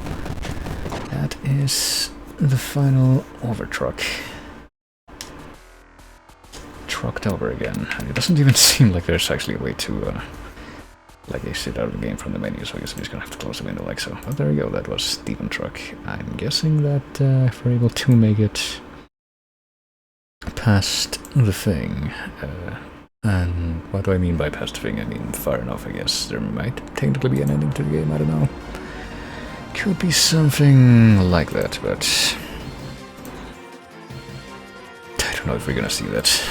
That is the final overtruck. Trucked over again, and it doesn't even seem like there's actually a way to like exit out of the game from the menu, so I guess I'm just gonna have to close the window like so. But there you go, that was Steven Truck. I'm guessing that if we're able to make it past the thing, and what do I mean by past the thing? I mean far enough, I guess. There might technically be an ending to the game, I don't know. Could be something like that, but I don't know if we're gonna see that.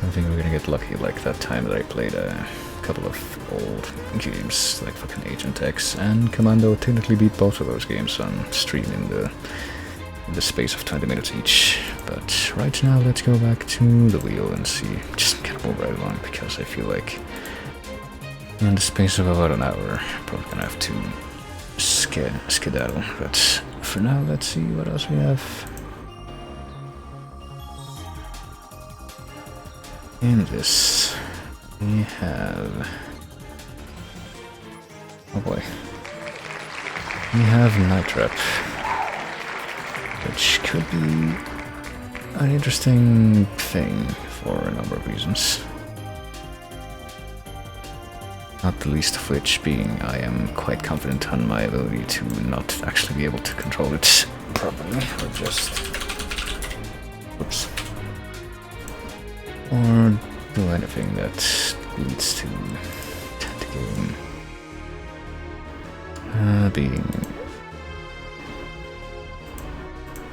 I think we're gonna get lucky like that time that I played a couple of old games like fucking Agent X and Commando. Technically beat both of those games on stream in the space of 20 minutes each. But right now let's go back to the wheel and see, just kind of move right along, because I feel like in the space of about an hour I'm probably gonna have to skedaddle. But for now, let's see what else we have. In this, we have... oh boy. We have Night Trap, which could be an interesting thing for a number of reasons. Not the least of which being I am quite confident on my ability to not actually be able to control it properly, or just... whoops. Or do anything that leads to the game being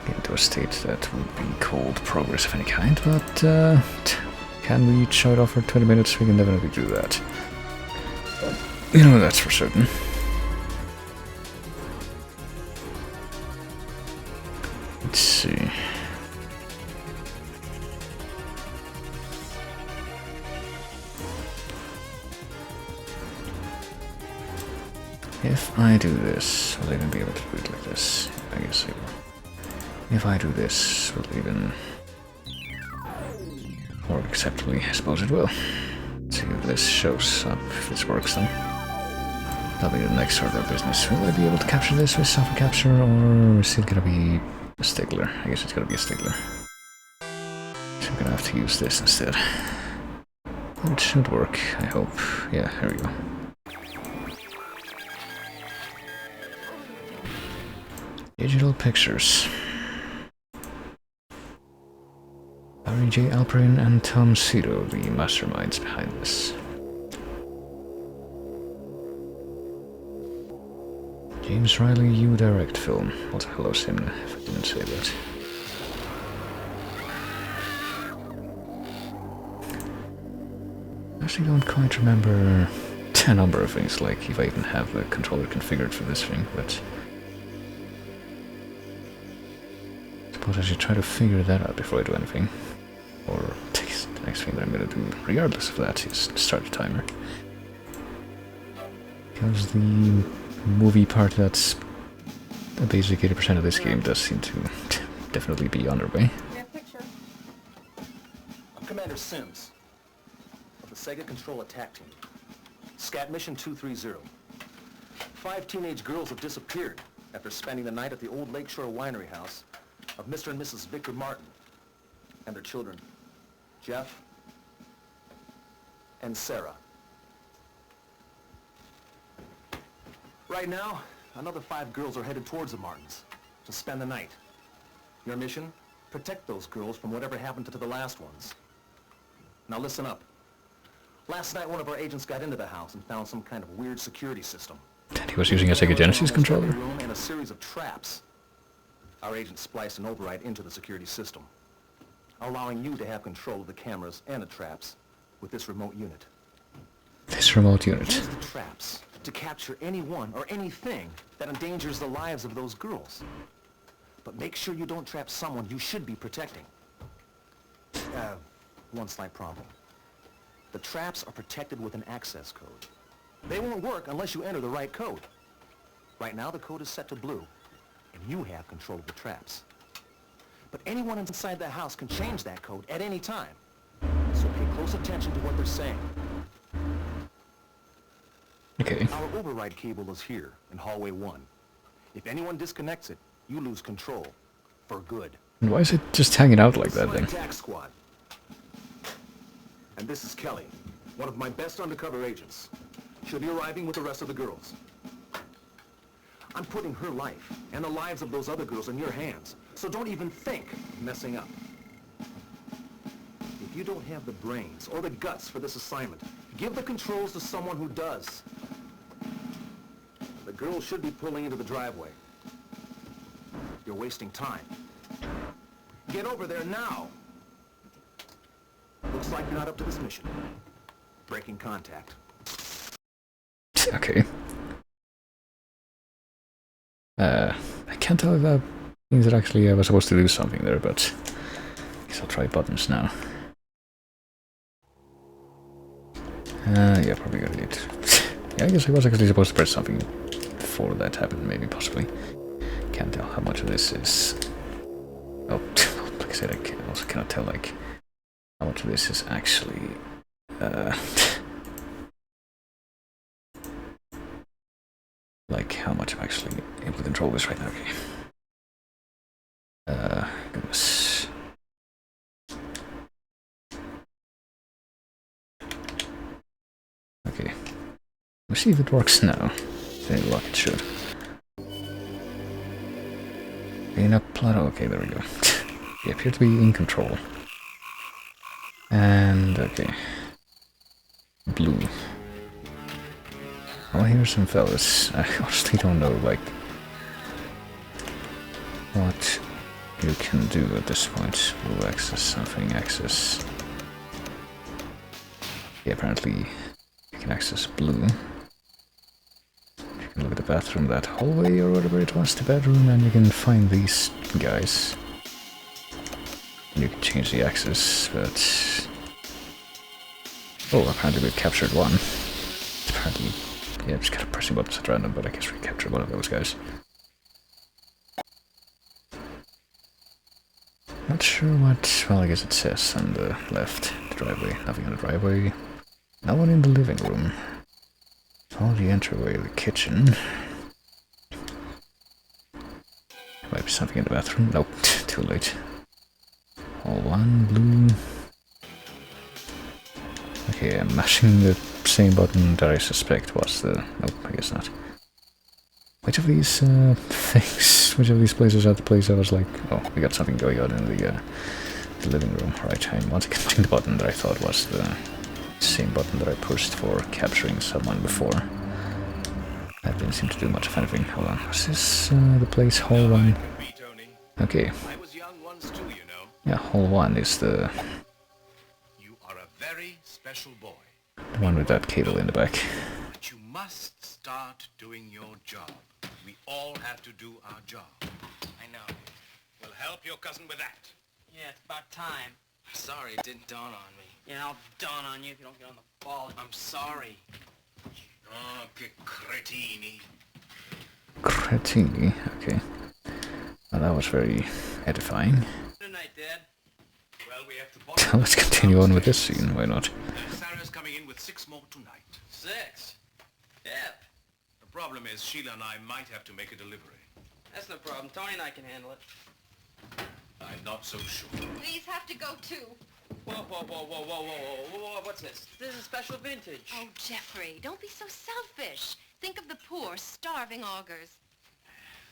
into a state that would be called progress of any kind, but can we shut it off for 20 minutes? We can definitely do that. You know, that's for certain. Let's see. If I do this, will I even be able to do it like this? I guess I will. If I do this, will it even work acceptably? I suppose it will. Let's see if this shows up, if this works then. That'll be the next order of business. Will I be able to capture this with software capture, or is it gonna be a stickler? I guess it's gonna be a stickler. So I'm gonna have to use this instead. It should work, I hope. Yeah, here we go. Digital pictures. Barry J. Alperin and Tom Cito, the masterminds behind this. James Riley, you direct film. Also, hello Simna, if I didn't say that. I actually don't quite remember a number of things, like if I even have the controller configured for this thing, but I suppose I should try to figure that out before I do anything. Or the next thing that I'm gonna do, regardless of that, is start the timer. Because the movie part that's a basic 80% of this game does seem to definitely be underway. I'm Commander Sims of the Sega Control Attack Team. Scat Mission 230. 5 teenage girls have disappeared after spending the night at the old Lakeshore Winery house of Mr. and Mrs. Victor Martin and their children, Jeff and Sarah. Right now, another 5 girls are headed towards the Martins to spend the night. Your mission? Protect those girls from whatever happened to the last ones. Now listen up. Last night, one of our agents got into the house and found some kind of weird security system. And he was using a Sega Genesis controller? Room and a series of traps. Our agent spliced an override into the security system, allowing you to have control of the cameras and the traps with this remote unit. This remote unit. Use the traps to capture anyone or anything that endangers the lives of those girls. But make sure you don't trap someone you should be protecting. One slight problem. The traps are protected with an access code. They won't work unless you enter the right code. Right now, the code is set to blue, and you have control of the traps. But anyone inside the house can change that code at any time. So pay close attention to what they're saying. Okay. Our override cable is here in hallway 1. If anyone disconnects it, you lose control. For good. And why is it just hanging out like that then? Attack squad. And this is Kelly, one of my best undercover agents. She'll be arriving with the rest of the girls. I'm putting her life and the lives of those other girls in your hands, so don't even think of messing up. If you don't have the brains or the guts for this assignment, give the controls to someone who does. The girls should be pulling into the driveway. You're wasting time. Get over there now! Looks like you're not up to this mission. Breaking contact. Okay. I can't tell if that means that actually I was supposed to do something there, but I guess I'll try buttons now. Yeah, probably got it. Yeah, I guess I was actually supposed to press something before that happened, maybe, possibly. Can't tell how much of this is... Oh, like I said, I also cannot tell, like, how much of this is actually... like, how much I'm actually able to control this right now, okay. Goodness. Okay. Let's see if it works now. Any luck, it should. In a plateau, okay, there we go. They appear to be in control. And, okay. Blue. Oh, here's some fellas. I honestly don't know, like, what you can do at this point. Blue access, something access. Yeah, apparently you can access blue. You can look at the bathroom, that hallway or whatever it was, the bedroom, and you can find these guys. And you can change the access, but... Oh, apparently we captured one. Apparently... Yeah, just kind of pressing buttons at random, but I guess we captured one of those guys. Not sure what... Well, I guess it says on the left. The driveway. Nothing on the driveway. No one in the living room. Follow the entryway, the kitchen. Might be something in the bathroom. Nope, too late. All one, blue. Okay, I'm mashing the same button that I suspect was the... Nope, I guess not. Which of these things, which of these places are the place I was like, oh, we got something going on in the living room. Right, I'm once again pushing the button that I thought was the same button that I pushed for capturing someone before. That didn't seem to do much of anything. Hold on, was this the place, hall 1? Okay. I was young once too, you know. Yeah, hall 1 is the are a very special boy. The one with that cable in the back. But you must start doing your job. We all have to do our job. I know. Well, help your cousin with that. Yeah, it's about time. Sorry, it didn't dawn on me. Yeah, I'll dawn on you if you don't get on the ball. I'm sorry. Oh, che cretini. Cretini, okay. Well, that was very edifying. Good night, Dad. Well, we have to Let's continue on with this scene, why not? Sarah's coming in with 6 more tonight. 6? Yeah, The problem is Sheila and I might have to make a delivery. that's no problem. Tony and I can handle it. I'm not so sure. These have to go too. Whoa, whoa, whoa, whoa, whoa, whoa, whoa, what's this? This is special vintage. Oh, Jeffrey, don't be so selfish. Think of the poor, starving augurs.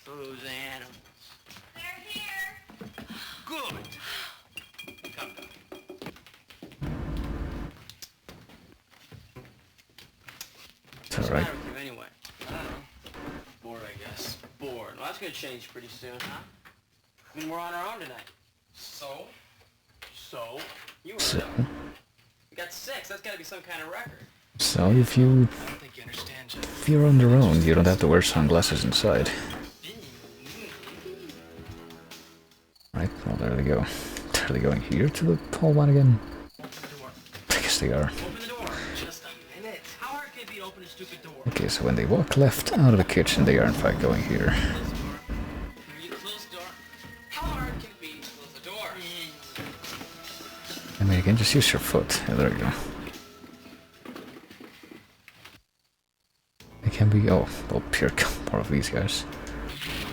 Those animals. They're here. Good. Come down. What's the alright. matter with you anyway? I don't know. Bored, I guess. Bored. Well, that's gonna change pretty soon, huh? I mean, we're on our own tonight. So? So? You So, heard it. We got 6. That's gotta be some kind of record. so I don't think you understand, Jeff. if you're on your own, you don't have to wear sunglasses inside. Right, well there they go. Are they going here to the tall one again? I guess they are. Open the door. Just a minute. How hard can it be to open a stupid door? Okay, so when they walk left out of the kitchen, they are in fact going here. Close the door. You close the door. How hard can it be to close the door? I mean, you can just use your foot. Yeah, there you go. It can be... oh, well, here come more of these guys.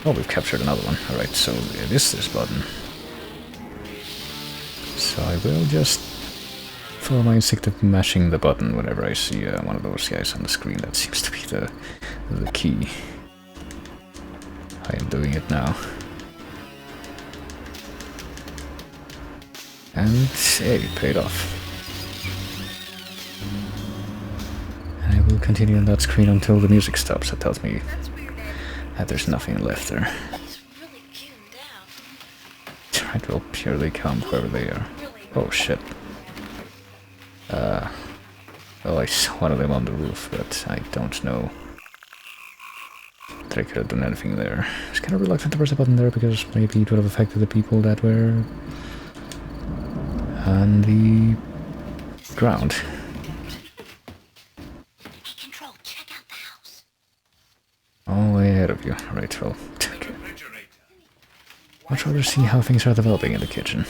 Oh, we've captured another one. Alright, so it is this button. So I will just follow my instinct of mashing the button whenever I see one of those guys on the screen. That seems to be the key. I am doing it now. And hey, paid off. And I will continue on that screen until the music stops. That tells me that there's nothing left there. He's really tuned down. Right, well, here they come, whoever they are. Oh shit. Well, I saw one of them on the roof, but I don't know that I could have done anything there. I was kind of reluctant to press the button there because maybe it would have affected the people that were on the ground. Hey, Control, check out the house. All the way ahead of you. Right, well, okay. Refrigerator. I'd rather see how things are developing in the kitchen.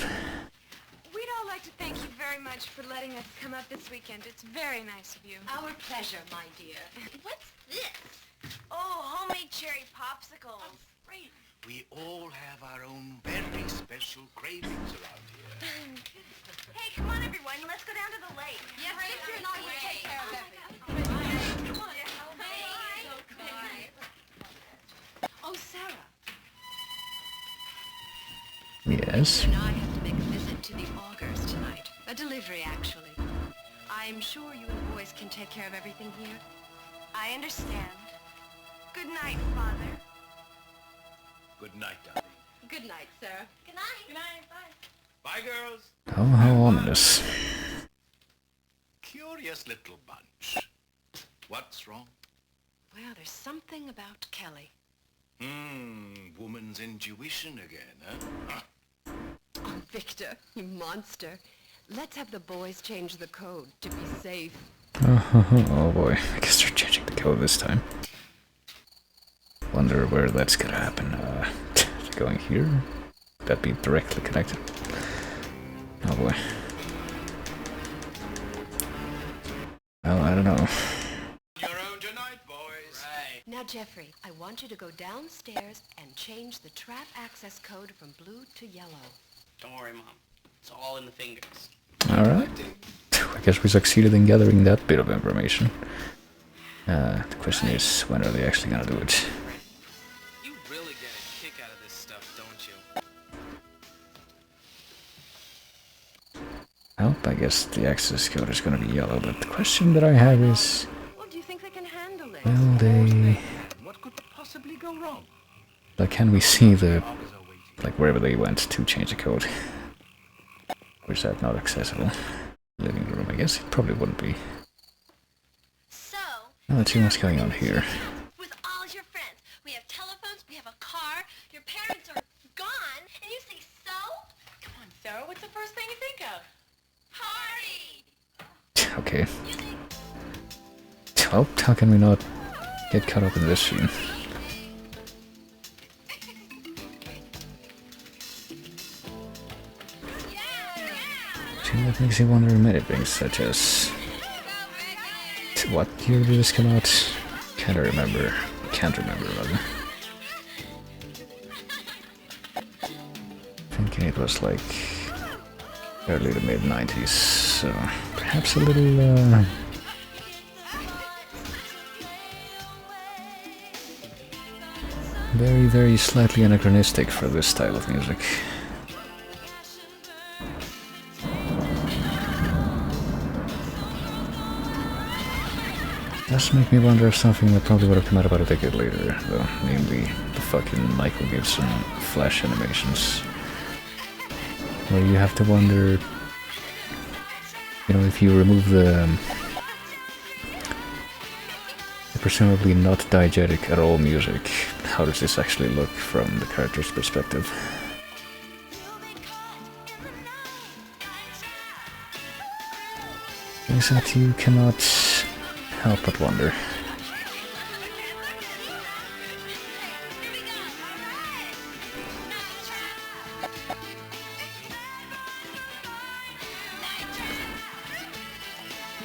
We'd all like to thank you very much for letting us come up this weekend. It's very nice of you. Our pleasure, my dear. What's this? Oh, homemade cherry popsicles. Great. We all have our own very special cravings around here. Hey, come on, everyone. Let's go down to the lake. Yes, Victor and I will take care of everything. Come on. Oh, Sarah. Yes. And I have to make a visit to the Augers tonight. A delivery, actually. I'm sure you and boys can take care of everything here. I understand. Good night, Father. Good night, darling. Good night, Sarah. Good night. Good night. Bye. Bye, girls. Oh, how ominous. Curious little bunch. What's wrong? Well, there's something about Kelly. Woman's intuition again, huh? Oh, Victor, you monster. Let's have the boys change the code to be safe. Oh boy, I guess they're changing the code this time. Wonder where that's gonna happen. Going here? Would that be directly connected? Oh boy. Well, I don't know. Your own tonight, boys. Right. Now, Jeffrey, I want you to go downstairs and change the trap access code from blue to yellow. Don't worry, Mom. It's all in the fingers. Alright. I guess we succeeded in gathering that bit of information. The question is, when are they actually gonna do it? You really get a kick out of this stuff, don't you? Well, I guess the access code is gonna be yellow, but the question that I have is, Well, do you think they can handle it? will they... What could possibly go wrong? Like, can we see the... Always are waiting. like, wherever they went to change the code? Or is that not accessible? Living room, I guess it probably wouldn't be. So, Oh, let's see what's going on here. with all your friends, we have telephones, we have a car, your parents are gone, and you say so? Come on, Sarah, what's the first thing you think of? Party! Okay. You think Well, how can we not get caught up in this scene? See, that makes you wonder many things, such as... what year did this come out? Can't remember, rather. Thinking it was like early to mid 90s, so perhaps a little very, very slightly anachronistic for this style of music. Does make me wonder if something that probably would have come out about a decade later, though, namely the fucking Michael Gibson Flash animations. Where you have to wonder, you know, if you remove the presumably not diegetic at all music, how does this actually look from the character's perspective? Things that you cannot help but wonder.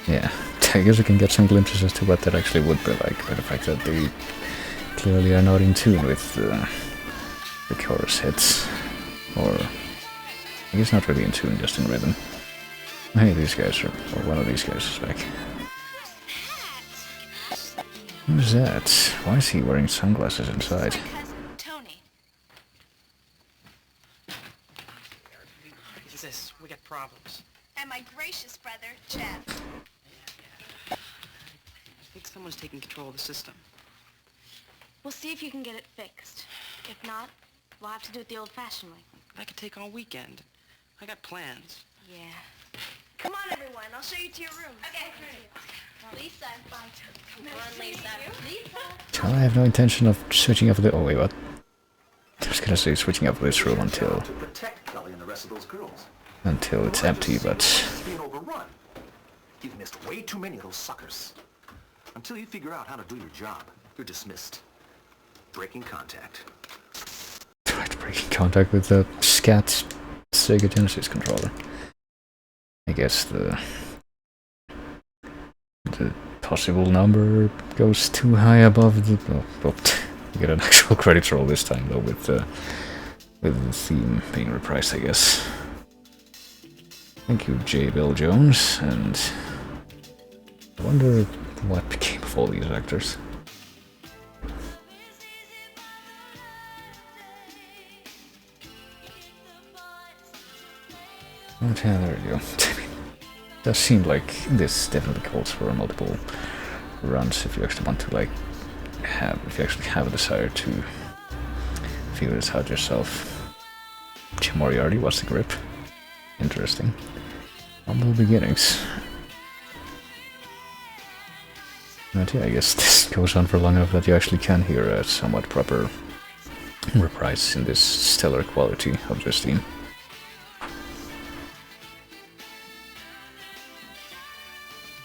Yeah, I guess we can get some glimpses as to what that actually would be like by the fact that they clearly are not in tune with the chorus hits. Or, I guess not really in tune, just in rhythm. Hey, these guys are, or one of these guys is back. Who's that? Why is he wearing sunglasses inside? Cousin Tony. What's this? We got problems. And my gracious brother, Jeff. I think someone's taking control of the system. We'll see if you can get it fixed. If not, we'll have to do it the old-fashioned way. That could take all weekend. I got plans. Yeah. Come on, everyone. I'll show you to your room. Okay. Lisa, bye. Come on, Lisa. Lisa. I have no intention of switching up the... Oh, wait, what? I was gonna say switching up this room until... To protect Kelly and the rest of those girls. until it's empty, but... It's being overrun. You've missed way too many of those suckers. Until you figure out how to do your job, you're dismissed. Breaking contact. Tried breaking contact with the SCAT Sega Genesis controller. I guess the possible number goes too high above the... Oh, well, you get an actual credits roll this time, though, with the theme being reprised, I guess. Thank you, J. Bill Jones, and I wonder what became of all these actors. But yeah, there we go. Does seem like this definitely calls for multiple runs if you actually want to, like, if you actually have a desire to feel this out yourself. Jim Moriarty, what's the grip? Interesting. Humble beginnings. But yeah, I guess this goes on for long enough that you actually can hear a somewhat proper reprise in this stellar quality of this theme.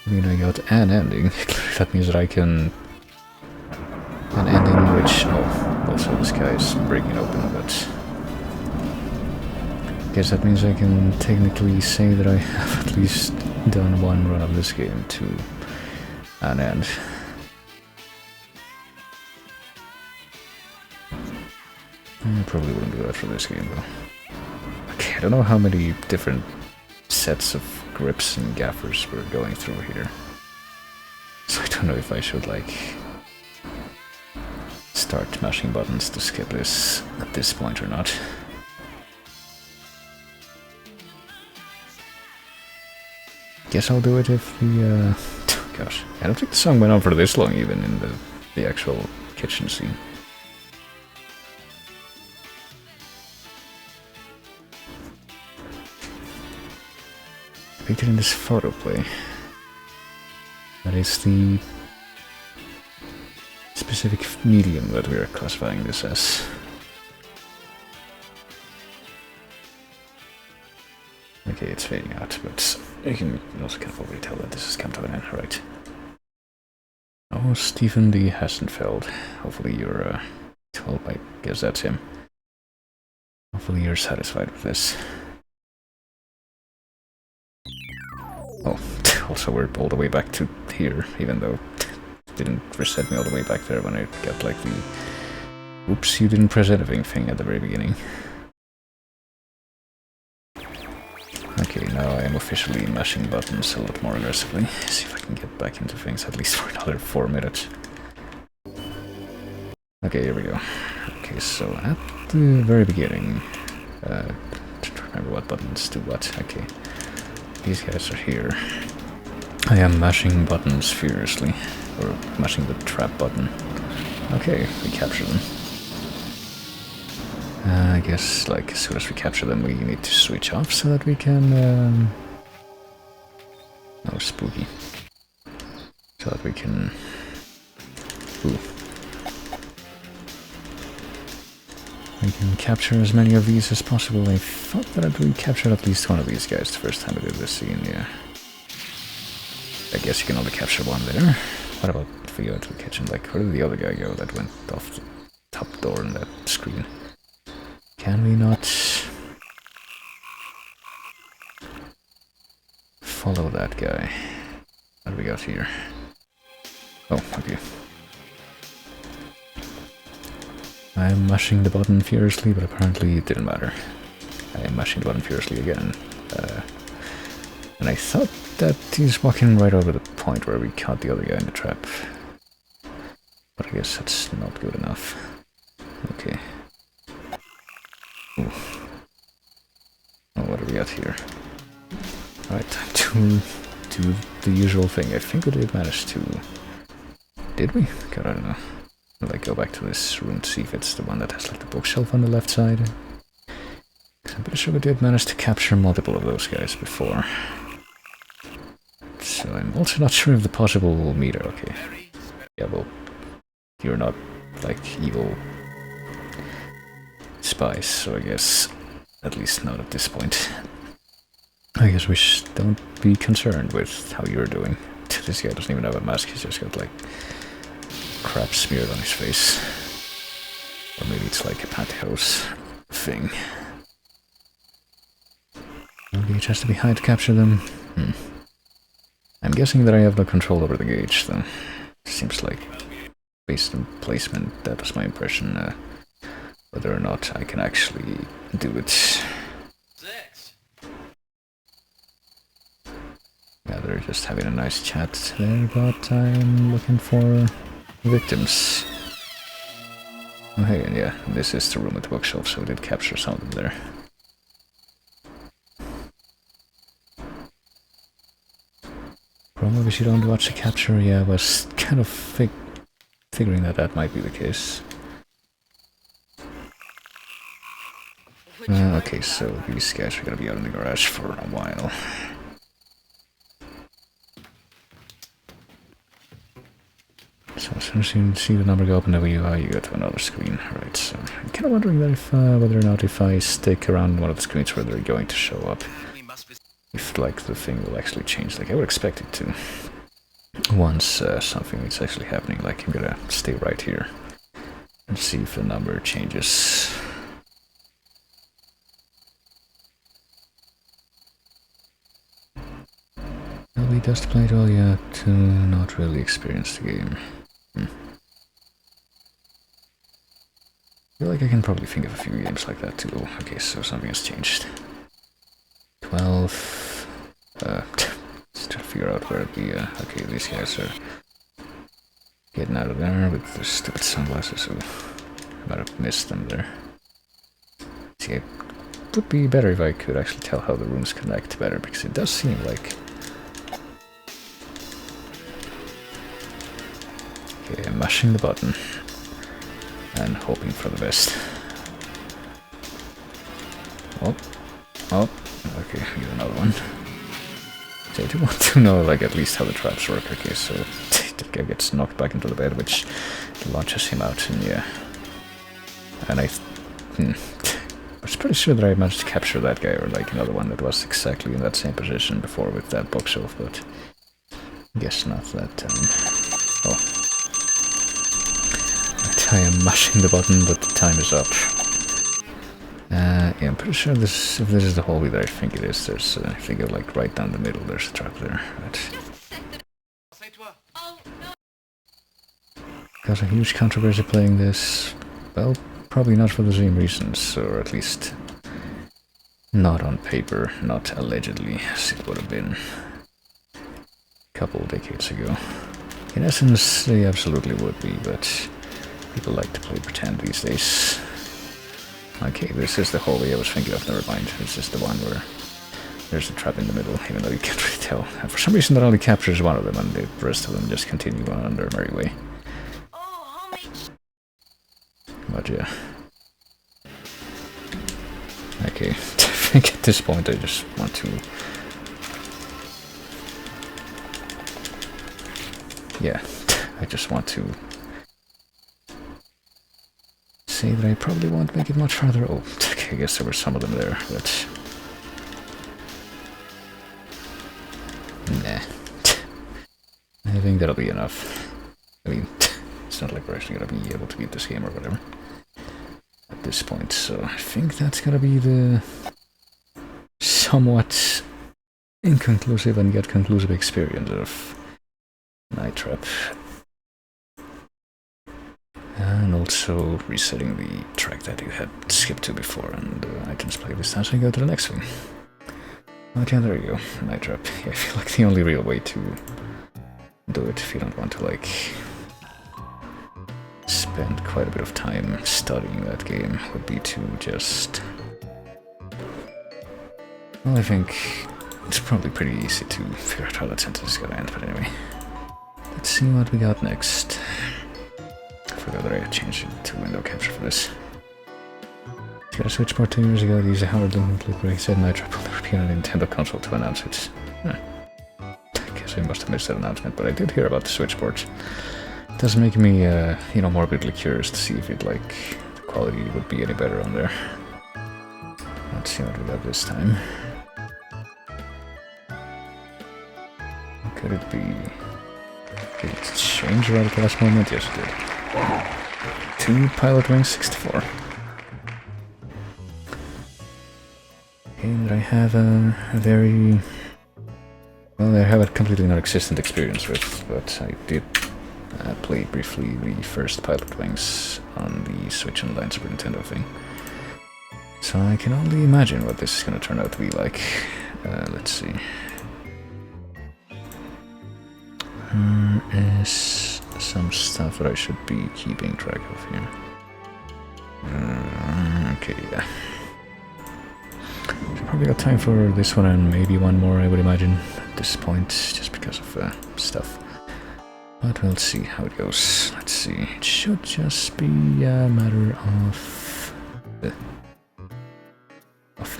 I mean, I got an ending. That means that I can... an ending in which... oh, also the sky is breaking open, but... I guess that means I can technically say that I have at least done one run of this game to an end. I probably wouldn't do that for this game, though. Okay, I don't know how many different sets of grips and gaffers we're going through here. So I don't know if I should, like, start mashing buttons to skip this at this point or not. Guess I'll do it if the, gosh, I don't think the song went on for this long even in the actual kitchen scene. Depicted in this photo play. That is the specific medium that we are classifying this as. Okay, it's fading out, but you can also kind of already tell that this has come to an end, right? Oh, Stephen D. Hasenfeld. Hopefully you're, well, I guess that's him. Hopefully you're satisfied with this. Oh, also we're all the way back to here, even though it didn't reset me all the way back there when I got like the oops, you didn't press anything thing at the very beginning. Okay, now I am officially mashing buttons a lot more aggressively. See if I can get back into things at least for another 4 minutes. Okay, here we go. Okay, so at the very beginning, trying to remember what buttons do what. Okay, these guys are here. I am mashing buttons furiously. Or mashing the trap button. Okay, we capture them. I guess, like, as soon as we capture them, we need to switch off so that we can... Oh, spooky. So that we can... Ooh. We can capture as many of these as possible. I thought that we captured at least one of these guys the first time we did this scene, yeah. I guess you can only capture one there. What about if we go into the kitchen? Like, where did the other guy go that went off the top door in that screen? Can we not follow that guy? What do we got here? Oh, okay. I'm mashing the button furiously, but apparently it didn't matter. I am mashing the button furiously again. And I thought that he's walking right over the point where we caught the other guy in the trap. But I guess that's not good enough. Okay. Ooh. Oh, what do we got here? Alright, time to do the usual thing. I think we did manage to... Did we? God, I don't know. I'll like go back to this room to see if it's the one that has like the bookshelf on the left side. I'm pretty sure we did manage to capture multiple of those guys before. So I'm also not sure if the possible will meter. Okay. Yeah, well, you're not like evil spies, so I guess at least not at this point. I guess we don't be concerned with how you're doing. This guy doesn't even have a mask, he's just got like crap smeared on his face. Or maybe it's like a pantyhose thing. Maybe it has to be high to capture them. I'm guessing that I have no control over the gauge, though. Seems like, based on placement, that was my impression. Whether or not I can actually do it. Yeah, they're just having a nice chat there, but I'm looking for victims. Oh, hey, and yeah, this is the room with the bookshelf, so we did capture some of them there. Probably you don't watch the capture. Yeah, I was kind of figuring that that might be the case. Okay, so these guys are gonna be out in the garage for a while. So as soon as you see the number go up in the UI, you go to another screen. Right, so I'm kind of wondering that if, whether or not if I stick around one of the screens where they're going to show up, if like the thing will actually change. Like I would expect it to. Once something is actually happening, like I'm gonna stay right here and see if the number changes. LB just played all yet to not really experience the game. I feel like I can probably think of a few games like that too. Okay, so something has changed. 12. Let's try to figure out where the okay, these guys are getting out of there with their stupid sunglasses, so I might have missed them there. See, it would be better if I could actually tell how the rooms connect better, because it does seem like... Okay, I'm mashing the button and hoping for the best. Oh, okay, we get another one. So I do want to know, like, at least how the traps work. Okay, so the guy gets knocked back into the bed, which launches him out, and yeah. And I was pretty sure that I managed to capture that guy, or like another one that was exactly in that same position before with that bookshelf, but I guess not that time. Oh. I am mashing the button, but the time is up. Yeah, I'm pretty sure this, if this is the hallway that I think it is, there's, if you go like right down the middle, there's a trap there, right? Got a huge controversy playing this. Well, probably not for the same reasons, or at least not on paper, not allegedly, as it would have been a couple of decades ago. In essence, they absolutely would be, but people like to play pretend these days. Okay, this is the hallway I was thinking of, never mind. This is the one where there's a trap in the middle, even though you can't really tell. And for some reason that only captures one of them, and the rest of them just continue on their merry way. Oh, homie. But yeah. Okay, I think at this point I just want to... Yeah, I just want to say that I probably won't make it much farther. Oh, okay, I guess there were some of them there, but... Nah. I think that'll be enough. I mean, it's not like we're actually gonna be able to beat this game or whatever at this point, so I think that's gonna be the somewhat inconclusive and yet conclusive experience of Night Trap. And also resetting the track that you had skipped to before, and I can just play this time so I go to the next one. Okay, there you go, Night Trap. Yeah, I feel like the only real way to do it if you don't want to, like, spend quite a bit of time studying that game would be to just... Well, I think it's probably pretty easy to figure out how that sentence is gonna end, but anyway. Let's see what we got next. I forgot that I had changed it to window capture for this. Got a Switch port 2 years ago to use a Howard Lincoln clip where he said Night Trap will never be on a Nintendo console to announce it. Huh. I guess I must have missed that announcement, but I did hear about the Switch port. It does make me, you know, morbidly curious to see if it, like, the quality would be any better on there. Let's see what we got this time. Could it be... Did it change right at the last moment? Yes, it did. 2 Pilotwings 64. And I have a very... Well, I have a completely non-existent experience with, but I did play briefly the first Pilotwings on the Switch Online Super Nintendo thing. So I can only imagine what this is going to turn out to be like. Let's see. There is some stuff that I should be keeping track of here. Okay, yeah. Probably got time for this one and maybe one more, I would imagine, at this point, just because of stuff. But we'll see how it goes. Let's see. It should just be a matter of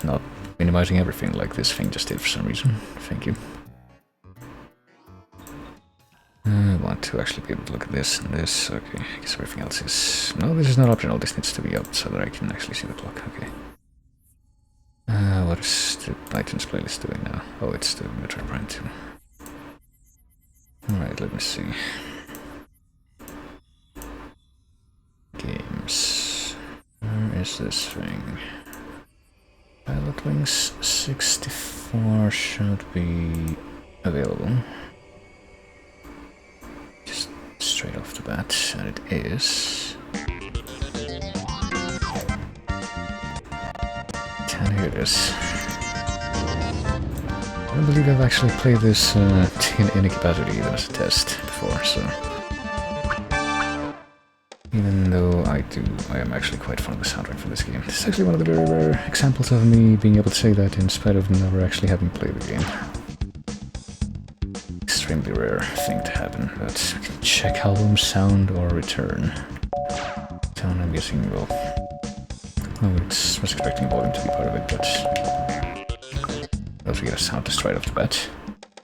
not minimizing everything like this thing just did for some reason. Thank you. I want to actually be able to look at this and this. Okay, I guess everything else is... No, this is not optional. This needs to be up so that I can actually see the clock. Okay. What is the iTunes playlist doing now? Oh, it's doing Metroid Prime 2. Alright, let me see. Games. Where is this thing? Pilotwings 64 should be available. Just straight off the bat, and it is. And here it is. I don't believe I've actually played this in any capacity even as a test before, so... Even though I am actually quite fond of the soundtrack for this game. This is actually one of the very rare examples of me being able to say that in spite of never actually having played the game. Extremely rare thing to happen, but I can check album, sound, or return. Sound, I'm guessing, well... I was expecting volume to be part of it, but... Also get a sound test right off the bat.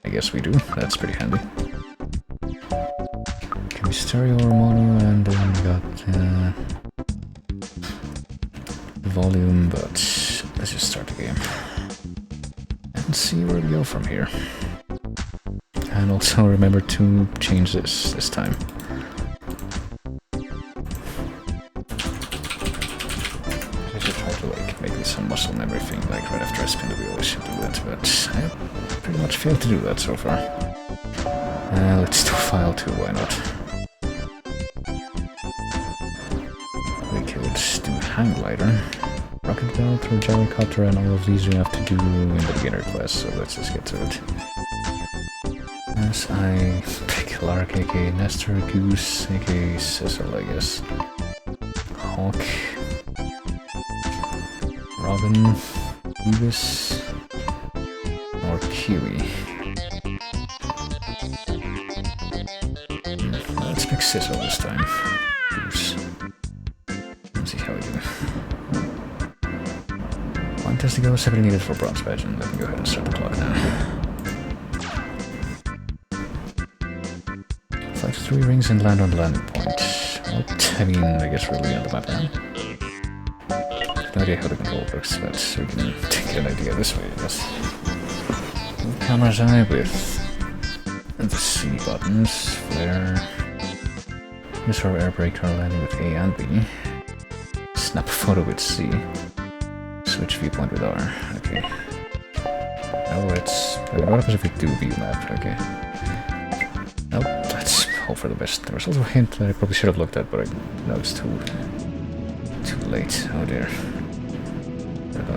I guess we do, that's pretty handy. Can be stereo or mono, and then we got volume, but let's just start the game. And see where we go from here. And also remember to change this time. Maybe some muscle memory thing, like right after I spin the wheel I should do that, but I pretty much failed to do that so far. Let's do file 2, why not? We could do hang glider, rocket belt, or gyrocopter, and all of these we have to do in the beginner class, so let's just get to it. As I pick Lark, aka Nestor, Goose, aka Cecil, I guess. Hawk. Robin, Beavis, Huey. Let's pick Sizzle this time. Oops. Let's see how we do. One test to go, 70 needed for bronze badge, and let me go ahead and start the clock now. 5 to 3 rings and land on the landing point. What? I mean, I guess we're really on the map now. No idea how the control works, but we can take an idea this way, I guess. Camera's eye with the C buttons, flare. Use our air brake turn landing with A and B. Snap a photo with C. Switch viewpoint with R. Okay. Oh, it's... what happens if we do view map? Okay. Nope, let's hope for the best. There was also a hint that I probably should have looked at, but I know it's too late. Oh dear.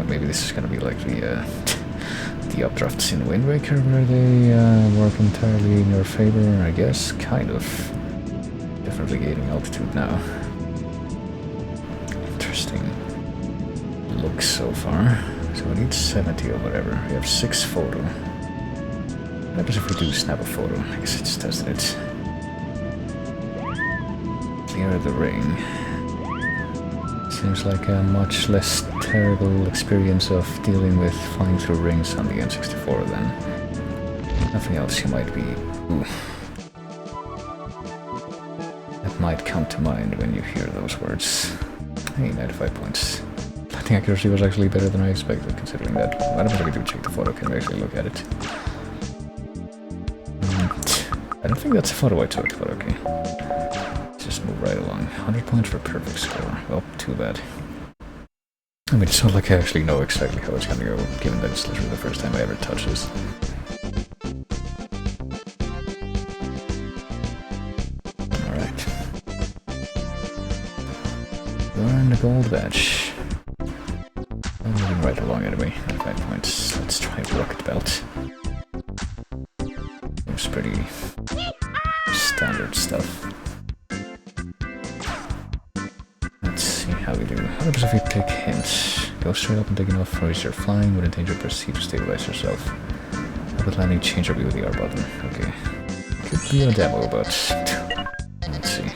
Maybe this is gonna be like the updrafts in Wind Waker, where they work entirely in your favor, I guess. Kind of. Definitely gaining altitude now. Interesting look so far. So we need 70 or whatever. We have 6 photo. What happens if we do snap a photo? I guess it's tested it. Clear the ring. Seems like a much less terrible experience of dealing with flying through rings on the N64 then. Nothing else you might be... Ooh. That might come to mind when you hear those words. Hey, 95 points. Landing accuracy was actually better than I expected, considering that. I don't think we do check the photo, can we actually look at it? I don't think that's a photo I took, but okay. Just move right along. 100 points for perfect score. Well, too bad. I mean, it's not like I actually know exactly how it's gonna go, given that it's literally the first time I ever touch this. Alright. Earn the gold badge. I'm moving right along anyway. 95 points. Let's try rocket belt. Seems pretty standard stuff. How we do. What happens if we click hints? Go straight up and dig enough for you're flying, wouldn't danger proceed to stabilize yourself. Rapid landing, change or view with the R button. Okay. Could be a demo, but let's see.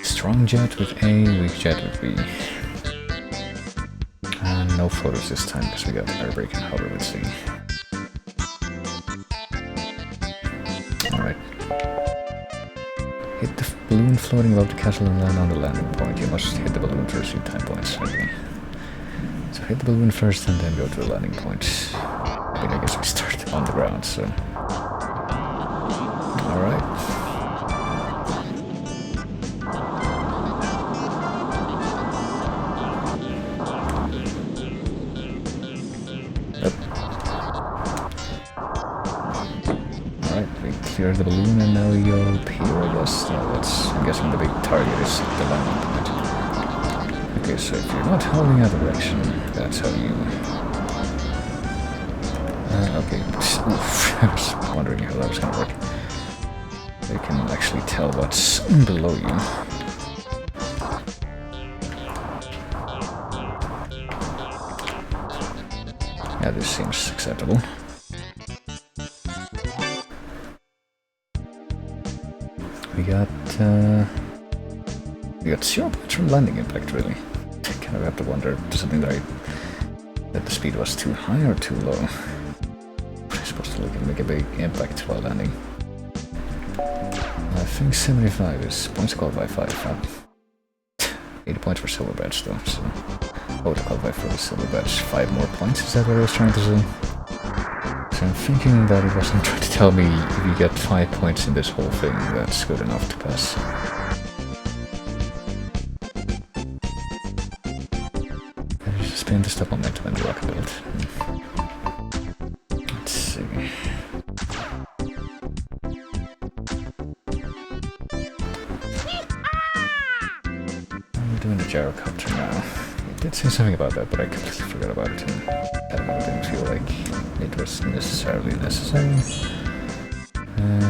Strong jet with A, weak jet with B. And no photos this time because we got air brake and hover with C. Alright. Hit the balloon floating above the castle and land on the landing point. You must hit the balloon to receive time points. Okay. So hit the balloon first and then go to the landing point. I mean, I guess we start on the ground, so... Alright. Clear the balloon and now we go up here, I guess. No, that's, I'm guessing the big target is the landing point. Okay, so if you're not holding out direction, that's how you... okay, oof, I was wondering how that was gonna work. You can actually tell what's below you. Yeah, this seems acceptable. We got 0 points from landing impact, really. I kind of have to wonder, does it mean that the speed was too high or too low? I'm supposed to make a big impact while landing. I think 75 is points to qualify 5. 80 points for silver badge though, so... Oh, to qualify for the silver badge, 5 more points, is that what I was trying to say? So I'm thinking that it wasn't trying to tell me if you get 5 points in this whole thing, that's good enough to pass. I just spin to stop momentum and rocket build. Let's see. I'm doing the gyrocopter now. I did say something about that, but I completely forgot about it. I didn't feel like it was necessarily necessary.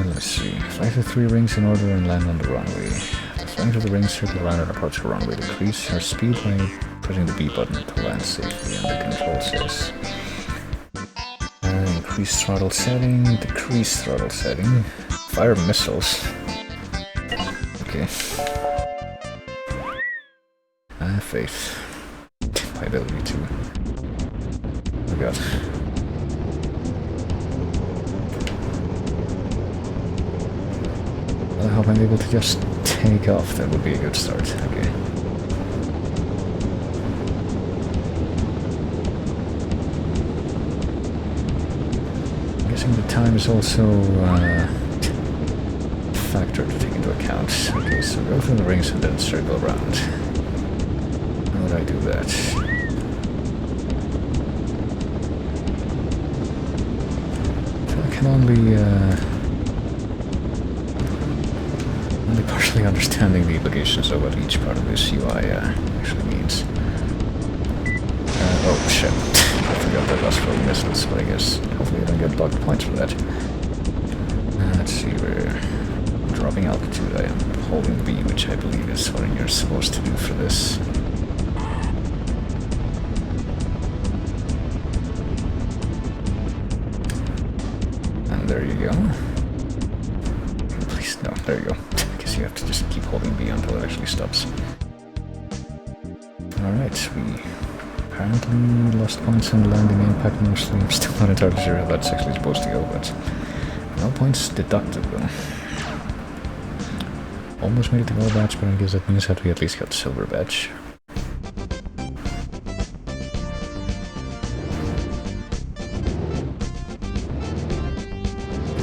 Let's see. Fly through 3 rings in order and land on the runway. Flying through the rings, circle around and approach the runway. Decrease your speed by pressing the B button to land safely. And the control says increase throttle setting, decrease throttle setting, fire missiles. Okay. I have faith in my ability to. Oh god. I hope I'm able to just take off. That would be a good start. Okay. I'm guessing the time is also a factor to take into account. Okay, so go through the rings and then circle around. How would I do that? I can only partially understanding the implications of what each part of this UI actually means. Oh shit, I forgot that last for missiles, but I guess hopefully I don't get blocked points for that. Let's see, we're dropping altitude. I am holding B, which I believe is what you're supposed to do for this. And there you go. Please, no, there you go. You have to just keep holding B until it actually stops. Alright, we apparently lost points on landing impact mostly. I'm still not entirely sure how that's actually supposed to go, but no points deducted though. Almost made it to gold badge, but I guess that means that we at least got silver badge.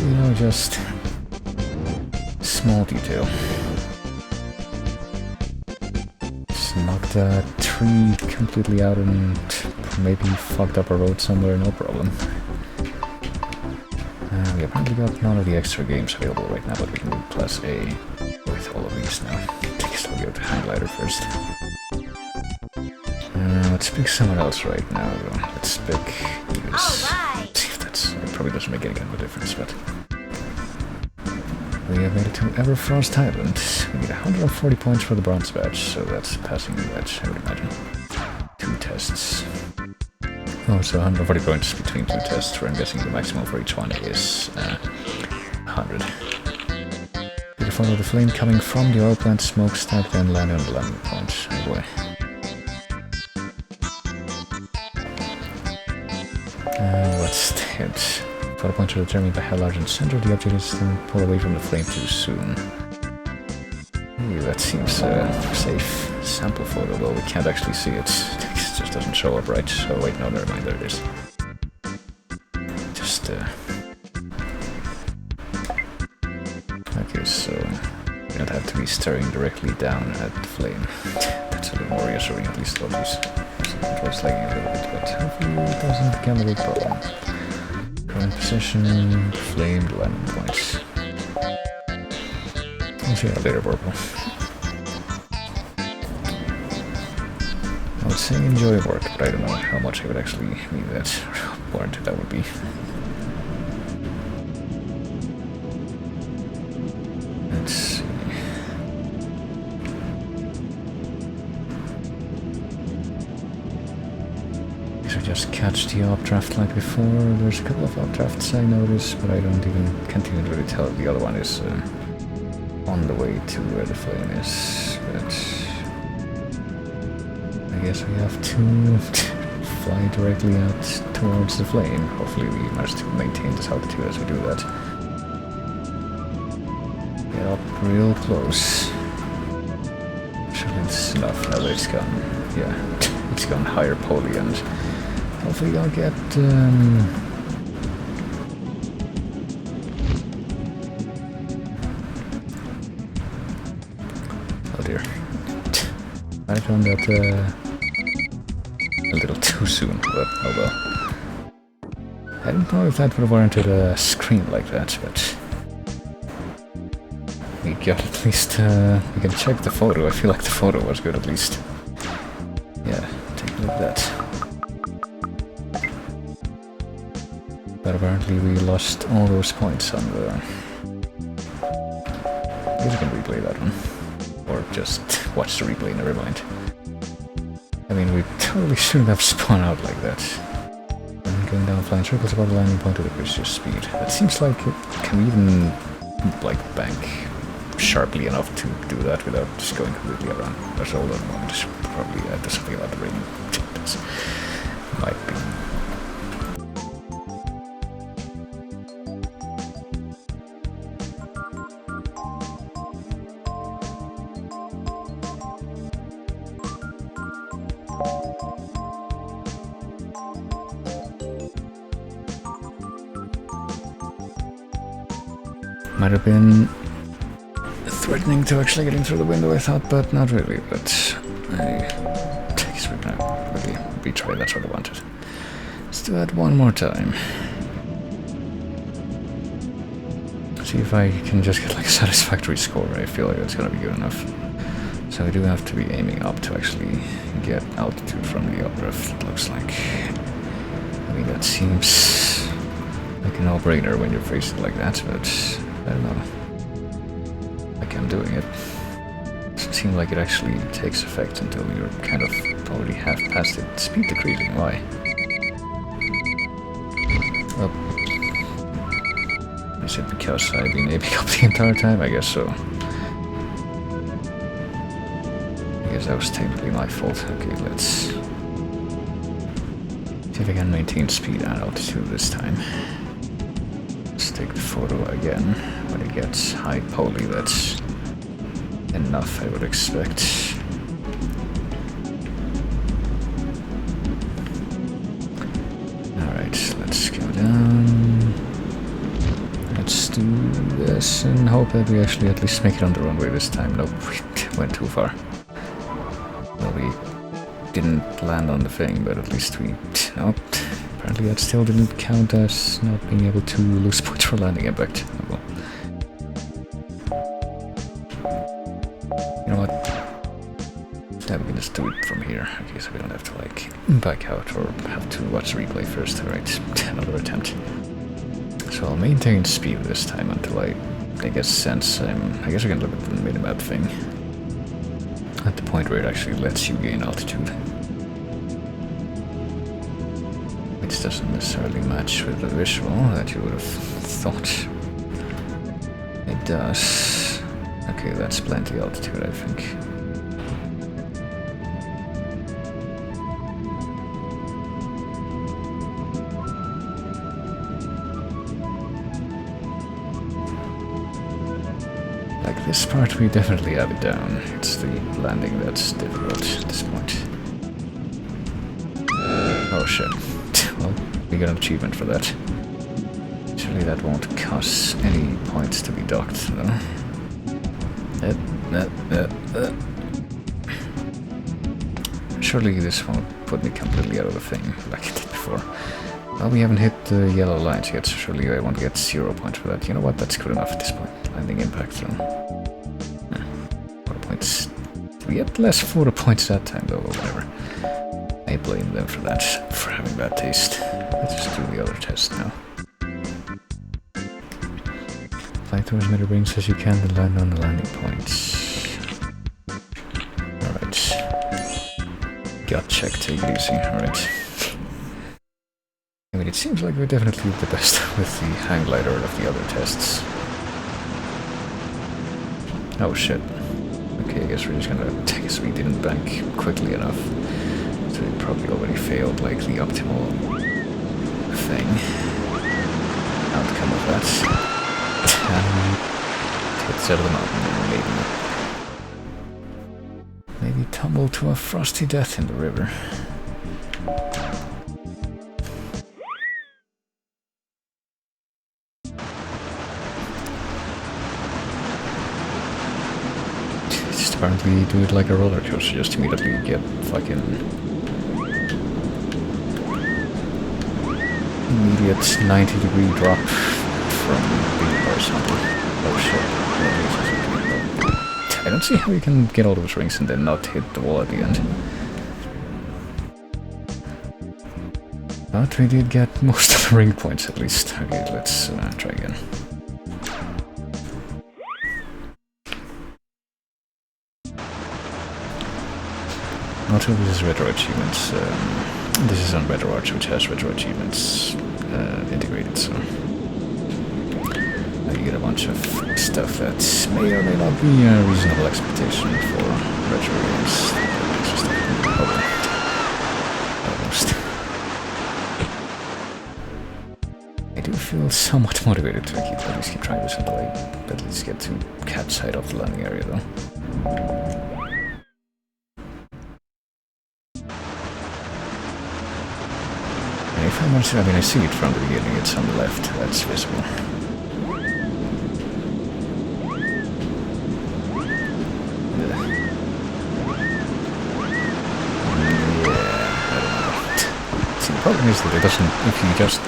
You know, just small detail. Just knocked a tree completely out and maybe fucked up a road somewhere, no problem. We apparently got none of the extra games available right now, but we can do plus A with all of these now. I guess we'll go to highlighter first. Let's pick someone else right now, though. Let's pick Evis. See if that's... It probably doesn't make any kind of a difference, but... We have made it to Everfrost Island. We need 140 points for the bronze badge, so that's passing the badge, I would imagine. 2 tests. Oh, so 140 points between 2 tests, where I'm guessing the maximum for each one is 100. You can follow the flame coming from the oil plant smokestack, then land on the landing point. Oh boy. What's that? Photo points are determined by how large and center the object is, then pull away from the flame too soon. Ooh, that seems safe. Sample photo, though we can't actually see it. It just doesn't show up right. So wait, no, never mind, there it is. Just, okay, so you don't have to be staring directly down at the flame. That's a little more reassuring, at least for these. Controls lagging a little bit, but hopefully it doesn't become a big problem. Current position, flame, landing points. We'll see how later, purple. I would say enjoy work, but I don't know how much I would actually mean that, or how warranted that would be. Let's see. So just catch the updraft like before. There's a couple of updrafts I noticed, but can't even really tell if the other one is on the way to where the flame is. But I guess we have to fly directly out towards the flame. Hopefully we manage to maintain this altitude as we do that. Get up real close. Actually, it's enough now that it's gone. Yeah, it's gone higher poly, and hopefully I'll get oh dear. I found that a little too soon, but oh well. I don't know if that would have warranted a screen like that, but we got at least, we can check the photo. I feel like the photo was good at least. Yeah, take a look at that. But apparently we lost all those points on the... I guess I can replay that one. Or just watch the replay, never mind. I mean, we totally shouldn't have spun out like that. going down flying circles above the landing point to decrease your speed. That seems like it can even like bank sharply enough to do that without just going completely around. There's hold on a moment, just probably there's something about the ring. This might be. Might have been threatening to actually get in through the window, I thought, but not really. But I guess we're gonna really retry. That's what I wanted. Let's do that one more time. See if I can just get like a satisfactory score. I feel like it's gonna be good enough. So we do have to be aiming up to actually get altitude from the uplift, it looks like. I mean, that seems like a no-brainer when you're facing like that, but I don't know. Like I'm doing it. Doesn't seem like it actually takes effect until you're kind of already half past it. Speed decreasing, why? Oh. Is it because I've been aiming up the entire time? I guess so. I guess that was technically my fault. Okay, let's see if I can maintain speed and altitude this time. Let's take the photo again. When it gets high poly, that's enough, I would expect. Alright, let's go down. Let's do this and hope that we actually at least make it on the runway this time. Nope, we went too far. Well, we didn't land on the thing, but at least we... Nope. Apparently that still didn't count as not being able to lose points for landing impact. Oh well. You know what? Yeah, we can just do it from here. Okay, so we don't have to like back out or have to watch the replay first. Alright, another attempt. So I'll maintain speed this time until I get a sense. I guess I can look at the minimap thing. At the point where it actually lets you gain altitude. Which doesn't necessarily match with the visual that you would have thought. It does. Okay, that's plenty altitude, I think. Like this part, we definitely have it down. It's the landing that's difficult at this point. Oh shit. Well, we got an achievement for that. Surely that won't cost any points to be docked, though. Surely this won't put me completely out of the thing, like it did before. Well, we haven't hit the yellow lines yet, so surely I won't get 0 points for that. You know what, that's good enough at this point. Landing impact, though. 4 points. Did we get less 4 points that time, though, or whatever? I blame them for that, for having bad taste. Let's just do the other test now. Fly through as many rings as you can, then land on the landing points. Alright. Gut check, take it easy, alright. I mean, it seems like we're definitely the best with the hang glider of the other tests. Oh shit. Okay, I guess we're just gonna take a speed didn't bank quickly enough. So we probably already failed like the optimal thing. Outcome of that. Take this out of the mountain and maybe tumble to a frosty death in the river. Just apparently do it like a roller coaster, just immediately get fucking immediate 90-degree drop from being horizontal. Oh shit. I don't see how you can get all those rings and then not hit the wall at the end. But we did get most of the ring points at least. Okay, let's try again. Not all these retro achievements This is on RetroArch, which has retro achievements integrated, so you get a bunch of stuff that may or may not be a reasonable expectation for retro games. Almost. I do feel somewhat motivated to at least keep trying this until I at least get to catch sight of the landing area, though. And if I manage to, I mean, I see it from the beginning, it's on the left, that's visible. The problem is that it doesn't, if you just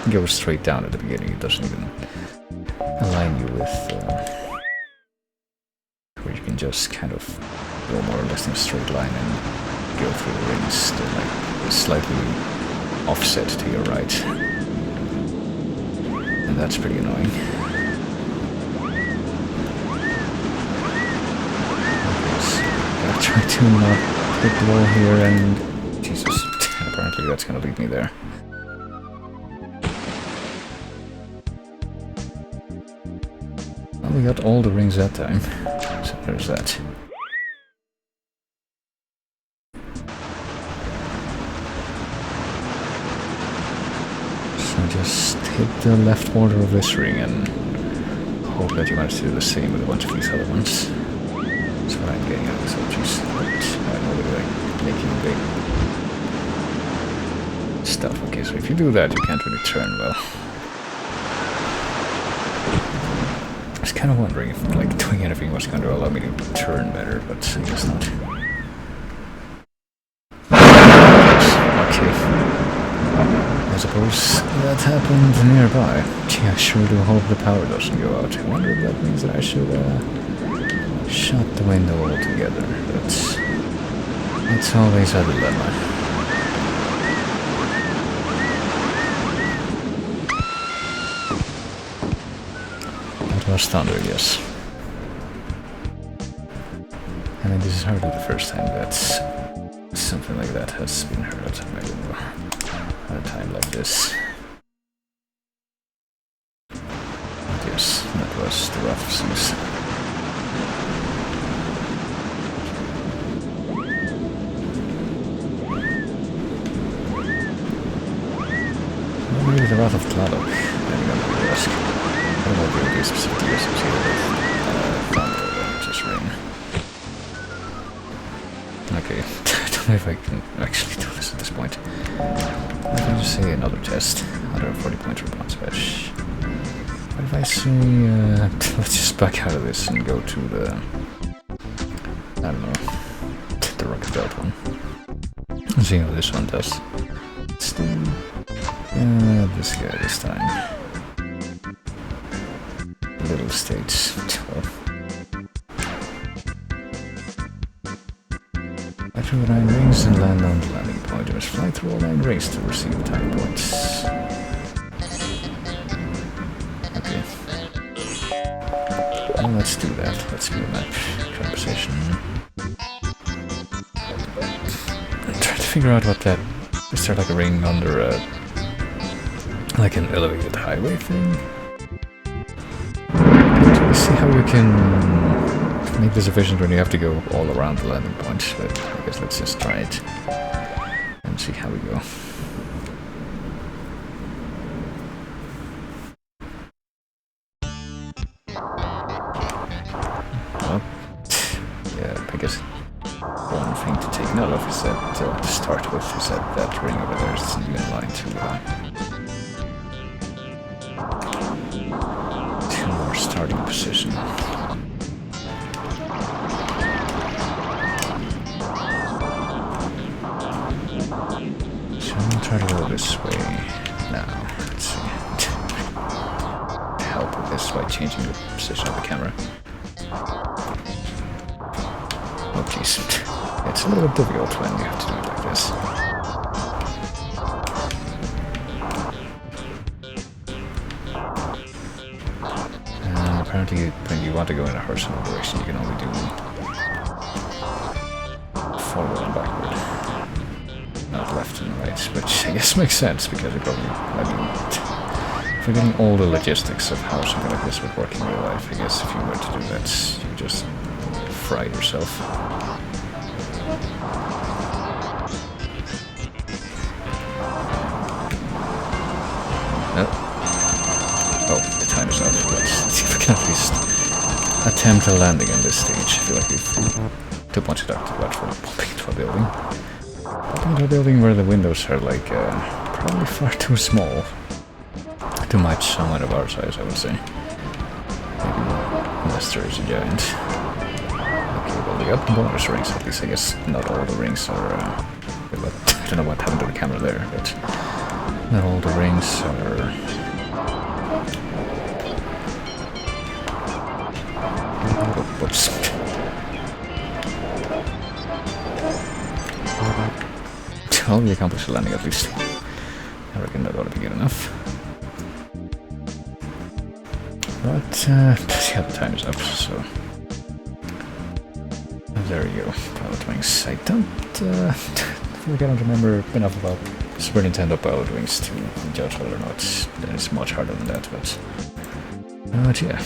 go straight down at the beginning, it doesn't even align you with where you can just kind of go more or less in a straight line and go through the rings to like slightly offset to your right. And that's pretty annoying. Okay, so I'm gonna try to not hit the wall here and Jesus. Apparently that's gonna lead me there. Well, we got all the rings that time, so there's that. So just hit the left border of this ring and hope that you manage to do the same with a bunch of these other ones. That's what I'm getting at with OGs, but I know they're like making big stuff. Okay, so if you do that, you can't really turn well. I was kind of wondering if like doing anything was going to allow me to turn better, but I guess not. Okay. I suppose that happened nearby. Gee, I sure do hope the power doesn't go out. I wonder if that means that I should shut the window altogether. That's always a dilemma. Was thunder, yes. I mean, this is hardly the first time that something like that has been heard outside my window at a time like this. But yes, that was the wrath of Zeus. Maybe the wrath of Tlaloc, depending on who you ask. I don't know if it would be specifically associated with thunder or just rain. Okay, I don't know if I can actually do this at this point. Let me just say another test. 140 points response patch. What if I say, let's just back out of this and go to the, I don't know, the rocket belt one. Let's see how this one does. Let's do this guy this time. Little states 12. Fly through 9 rings and land on the landing point. You must fly through all 9 rings to receive time points. Okay. Well, let's do that. Let's do a map conversation. I'm trying to figure out what that... Is there like a ring under a... like an elevated highway thing? See how we can make this efficient when you have to go all around the landing point, but I guess let's just try it and see how we go. Well, yeah, I guess one thing to take note of is that, to start with, is that that ring over there is in line to our starting position. So I'm gonna try to go this way now. Let's see. To help with this by changing the position of the camera. Oh jeez. It's a little bit difficult when you have to do it like this. Apparently, when you want to go in a horizontal direction, you can only do forward and backward. Not left and right, which I guess makes sense because it probably, I mean, forgetting all the logistics of how something like this would work in real life, I guess if you were to do that, you just fry yourself. Oh, the time is up. Let's see if we can at least attempt a landing in this stage. I feel like we've too much talked about for popping into a building. Popping into a building where the windows are like probably far too small to match someone of our size, I would say. Maybe unless there is a giant. Okay, well we got the bonus rings at least. I guess not all the rings are. I don't know what happened to the camera there, but not all the rings are. Whoops. Well, we accomplished the landing at least. I reckon that ought to be good enough. But, yeah, the time is up, so... there you go, Pilotwings. I feel like I don't remember enough about Super Nintendo Pilotwings to judge whether or not it's much harder than that, but yeah.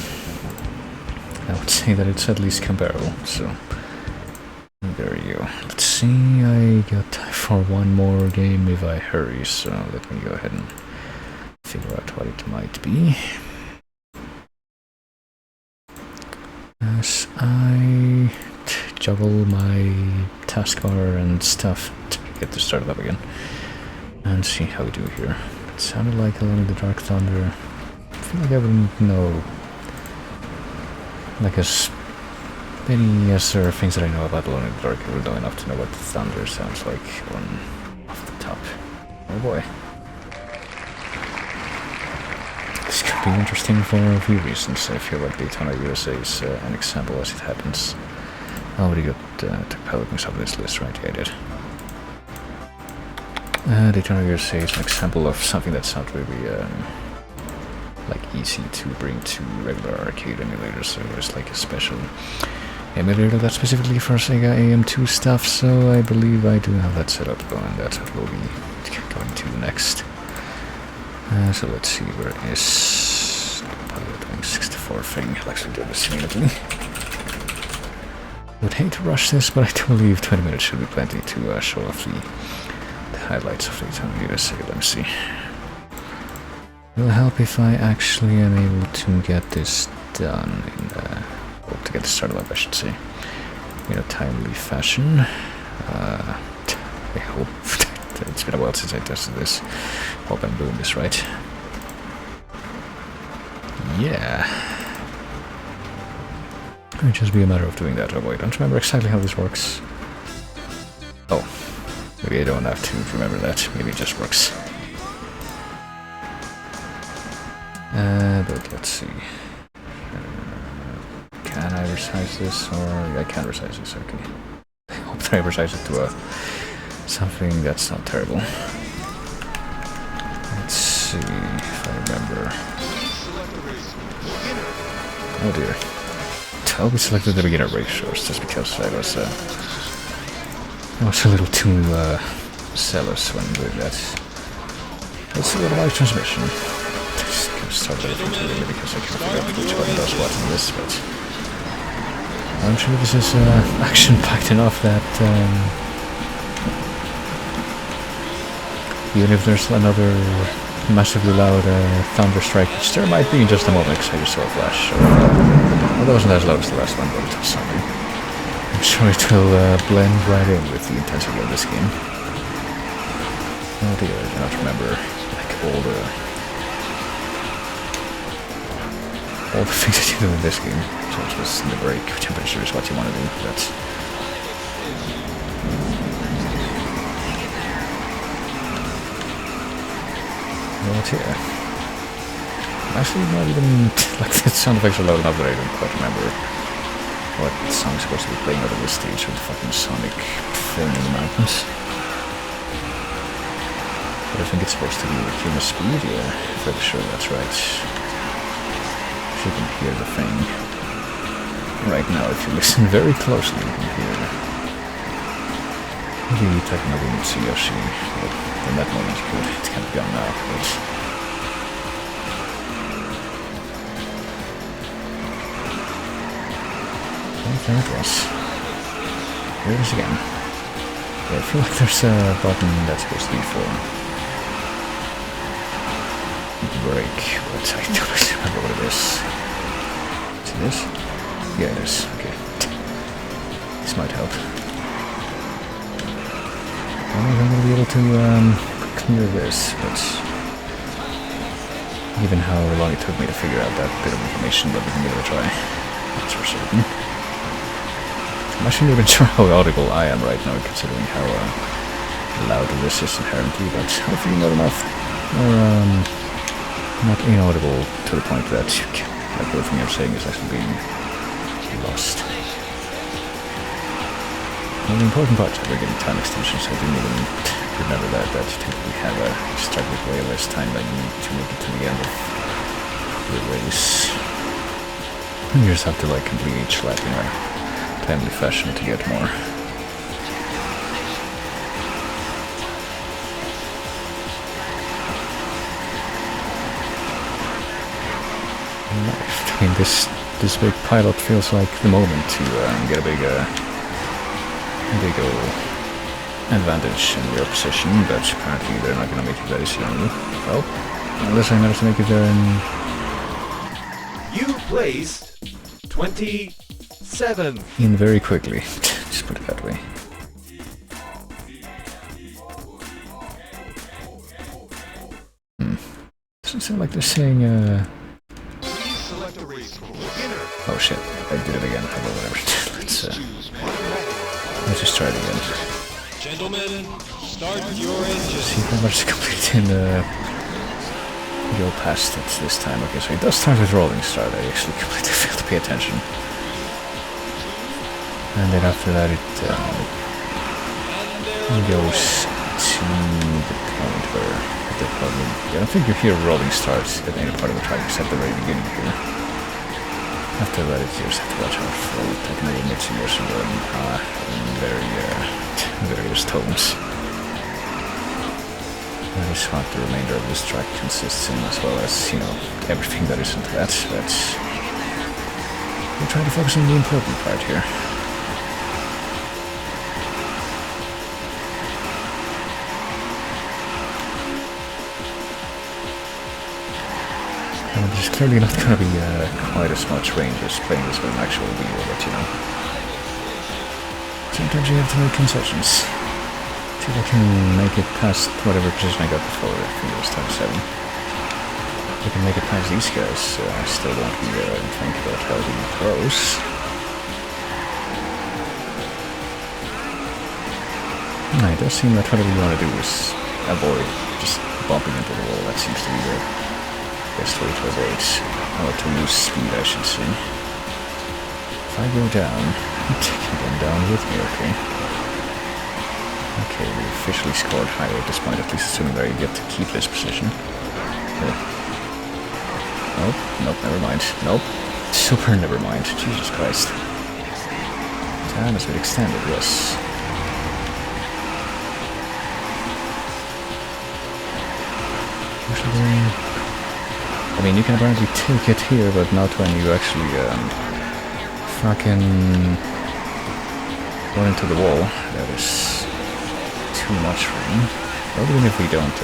I would say that it's at least comparable, so there you go. Let's see, I got time for one more game if I hurry, so let me go ahead and figure out what it might be. As I juggle my taskbar and stuff to get this started up again, and see how we do here. It sounded like Alone in the Dark Thunder. I feel like I wouldn't know. Like as many as there are things that I know about Alone in the Dark, I would know enough to know what thunder sounds like off the top. Oh boy. This could be interesting for a few reasons. I feel like Daytona USA is an example as it happens. I already got took Pilotwings off this list, right? Yeah, I did. Daytona USA is an example of something that's not really like easy to bring to regular arcade emulators, so there's like a special emulator that's specifically for Sega AM2 stuff, so I believe I do have that set up going. That's what we'll be going to next. So let's see, where is Pilotwings 64 thing? I'll actually do this immediately. Would hate to rush this, but I do believe 20 minutes should be plenty to show off the highlights of Daytona USA. Let me see. It'll help if I actually am able to get this done or to get this started up, I should say, in a timely fashion. I hope. It's been a while since I tested this. Hope I'm doing this right. Yeah. It'll just be a matter of doing that. Oh boy, I don't remember exactly how this works. Oh, maybe I don't have to remember that. Maybe it just works. But let's see. Can I resize this? Or I can resize this, okay. I hope that I resize it to something that's not terrible. Let's see if I remember. Oh dear. I'll be selected the beginner ratios just because I was a little too zealous when doing that. Let's see what about transmission. Just gonna start everything too early because I can't figure out which one does what in this, but I'm sure this is action-packed enough that even if there's another massively loud thunder strike, which there might be in just a moment because I just saw a flash. Well, that wasn't as loud as the last one, but it was something. I'm sure it will blend right in with the intensity of this game. Oh dear, I do not remember like all the things that you do in this game. So it's just in the break, which I'm pretty sure is what you want to do. But what's here? Actually, not even like the sound effects are loud enough that I don't quite remember what song is supposed to be playing out of this stage with the fucking Sonic thing in the mountains. But I think it's supposed to be with human speed, yeah, fairly sure that's right. If you can hear the thing. Right now, if you listen very closely, you can hear Maybe technically Mitsuyoshi, but in that moment you could. It's kind of gone now, but... Well, there it was. Here it is again. Yeah, I feel like there's a button that's supposed to be for break, but I don't actually remember what it is. Is it this? Yeah, it is. Okay. This might help. I don't know if I'm going to be able to clear this, but given how long it took me to figure out that bit of information, but we can give it a try. That's for certain. I'm actually not even sure how audible I am right now, considering how loud this is inherently, but hopefully not enough, or not inaudible to the point that like everything I'm saying is actually being lost. One of the important parts of getting time extensions, I didn't even remember that you typically have a staggered way less time than you need to make it to the end of the race. You just have to like completely each lap in a timely fashion to get more. I mean, this big pilot feels like the moment to get a big old advantage in your position, but apparently they're not going to make it very soon. Well, unless I manage to make it there in... You placed 27. in very quickly. Just put it that way. Doesn't sound like they're saying, oh shit, I did it again. How about whatever. Let's just try it again. Gentlemen, start your engine. See if I managed to complete in go past it this time. Okay, so it does start with rolling start. I actually completely failed to pay attention. And then after that it goes to the point where the problem... I don't think you hear rolling starts at any part of the track except the very beginning here. After that you just have to watch out for technical Mitsuyoshi in various tones. That is what the remainder of this track consists in, as well as, you know, everything that is into that, but we're trying to focus on the important part here. And there's clearly not going to be quite as much range as playing this with an actual wheel, but you know, sometimes you have to make concessions. See if I can make it past whatever position I got before. I think it was time 7. If I can make it past these guys, I still won't be thinking about how to be close. No, it does seem that whatever you want to do is avoid just bumping into the wall. That seems to be the best way to avoid, or to lose speed, I should say. If I go down, take them down with me, okay? Okay, we officially scored higher at this point, at least assuming that I get to keep this position. Nope, nope, never mind. Nope, super never mind. Jesus Christ. Time has been extended, yes. I mean, you can apparently take it here, but not when you actually fucking run into the wall. That is too much for me. But even if we don't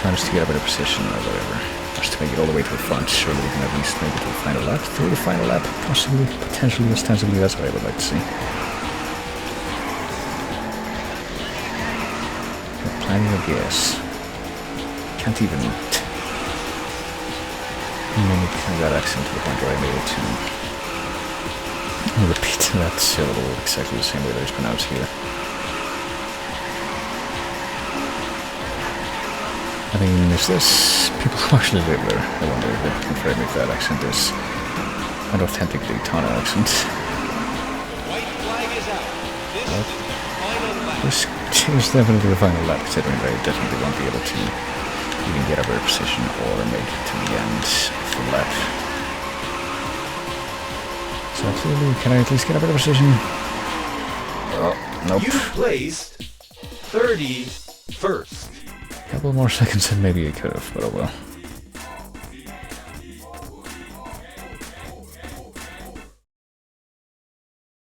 manage to get a better position or whatever, just to make it all the way to the front, surely we can at least make it to the final lap. Through the final lap, possibly, potentially, ostensibly, that's what I would like to see. Got plenty of gas. Can't even mimic that accent to the point where I'm able to repeat that syllable exactly the same way that it's pronounced here. I mean, is this people who actually live there? I wonder if they can confirm if that accent is an authentic Daytona accent. White flag is out. This is the final lap. This is definitely the final lap, considering that I definitely won't be able to even get a better position or make it to the end of the lap. So clearly, can I at least get a better position? Nope. You placed 31st. Couple more seconds and maybe I could have, but oh well.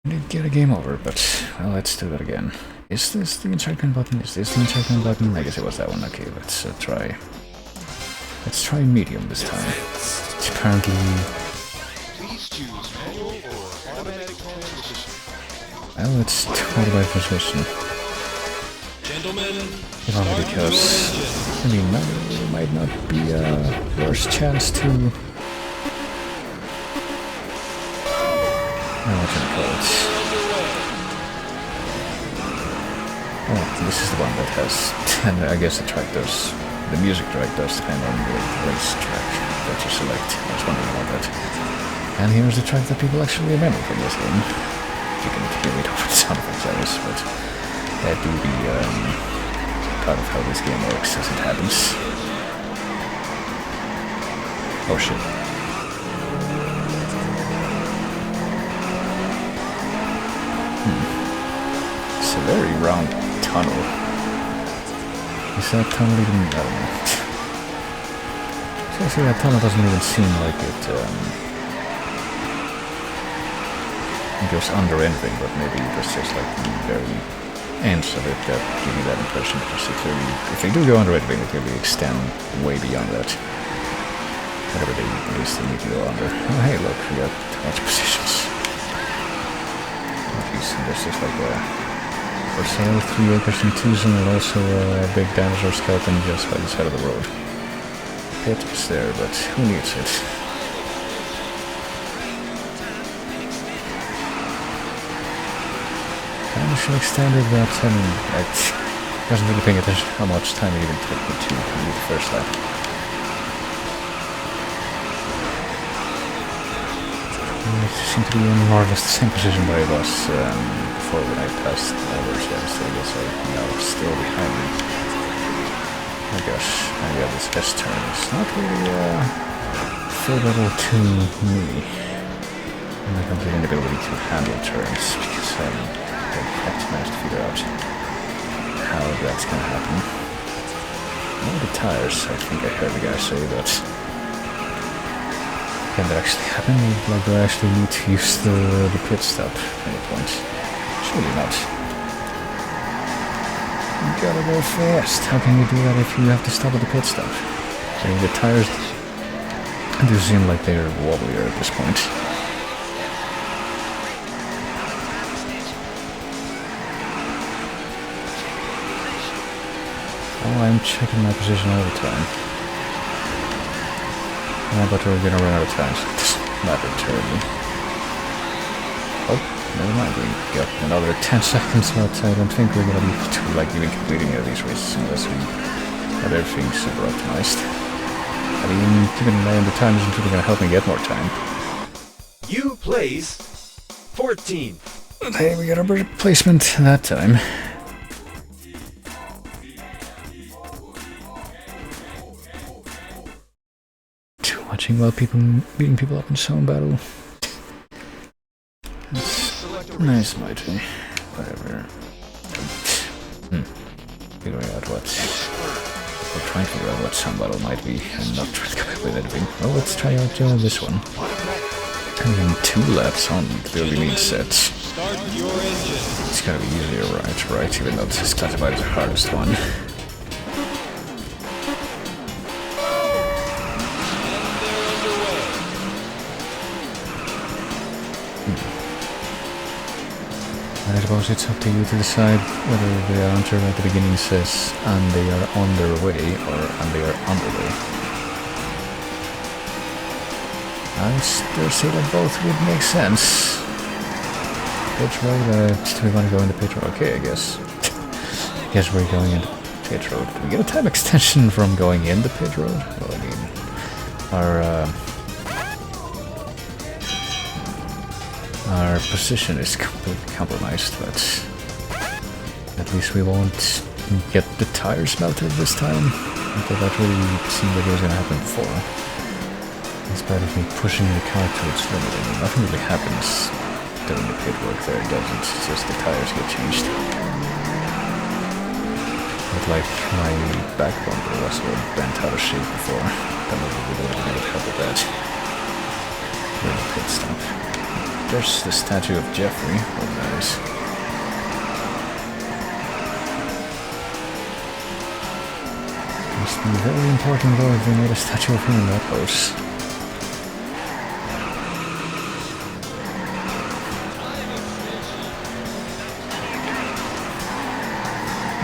Did get a game over, but well, let's do that again. Is this the encircling button? Is this the encircling button? I guess it was that one. Okay, let's try. Let's try medium this time. It's apparently. Please choose manual or automatic transmission. Well, it's automatic transmission. Gentlemen, Probably because I mean, it might not be a worse chance to. What can I call it? Oh, this is the one that has, and I guess the track does, the music track does depend on the race track that you select. I was wondering about that. And here's the track that people actually remember from this game. You can hear it over the sound effects, I guess, but that do be part of how this game works as it happens. Oh shit. It's a very round tunnel. Is that tunnel even... I don't know. Actually, that tunnel doesn't even seem like it goes under anything, but maybe it was just like the very ends of it that give me that impression, because it clearly, if they do go under anything, it clearly extend way beyond that. Whatever they need to go under. Oh hey, look, we got touch positions. There's just like a for sale 3 acres in Tucson, and also a big dinosaur skeleton just by the side of the road. Pit is there, but who needs it? Kinda should extend it, but I mean, I wasn't really paying attention to how much time it even took me to complete the first lap. I seem to be in more or less the same position where I was before when I passed others, yeah, so I guess I'm now still behind me. Oh gosh, and yeah, this best turn is not really favorable to me. And my complete inability to handle turns, because I have to manage to figure out how that's gonna happen. All the tires, I think I heard the guy say that. Can that actually happen? Like, do I actually need to use the pit stop at any point? Surely not. You gotta go fast. How can you do that if you have to stop at the pit stop? I mean, the tires do seem like they're wobblier at this point. Oh, I'm checking my position all the time. Yeah, but we're gonna run out of time, so it doesn't matter terribly. Oh, never mind, we got another 10 seconds, but I don't think we're gonna be able to, like, even complete any of these races unless we have everything super optimized. I mean, keeping an eye on the time isn't really gonna help me get more time. You place 14. But hey, we got a replacement that time. Watching while beating people up in zone battle. That's nice, might be. Whatever. Figuring out what... We're trying to figure out what zone battle might be, and not trying to come up with anything. Well, let's try out this one. Turning 2 laps on clearly means that it's gonna be easier, right? Even though this is classified as the hardest one. I suppose it's up to you to decide whether the answer at the beginning says and they are on their way or and they are underway. I still say that both would make sense. Pit road, do we want to go into pit road? Okay, I guess. Guess we're going into pit road. Do we get a time extension from going into pit road? Well, I mean, our position is completely compromised, but at least we won't get the tires melted this time. Although that really seemed like it was going to happen before. In spite of me pushing the car to its limit, I mean, nothing really happens doing the pit work there, it doesn't. It's just the tires get changed. But like my back bumper was bent out of shape before. That would really help with that. Little pit stop. There's the statue of Jeffrey. Oh, nice. Must be very important though if they made a statue of him in that pose.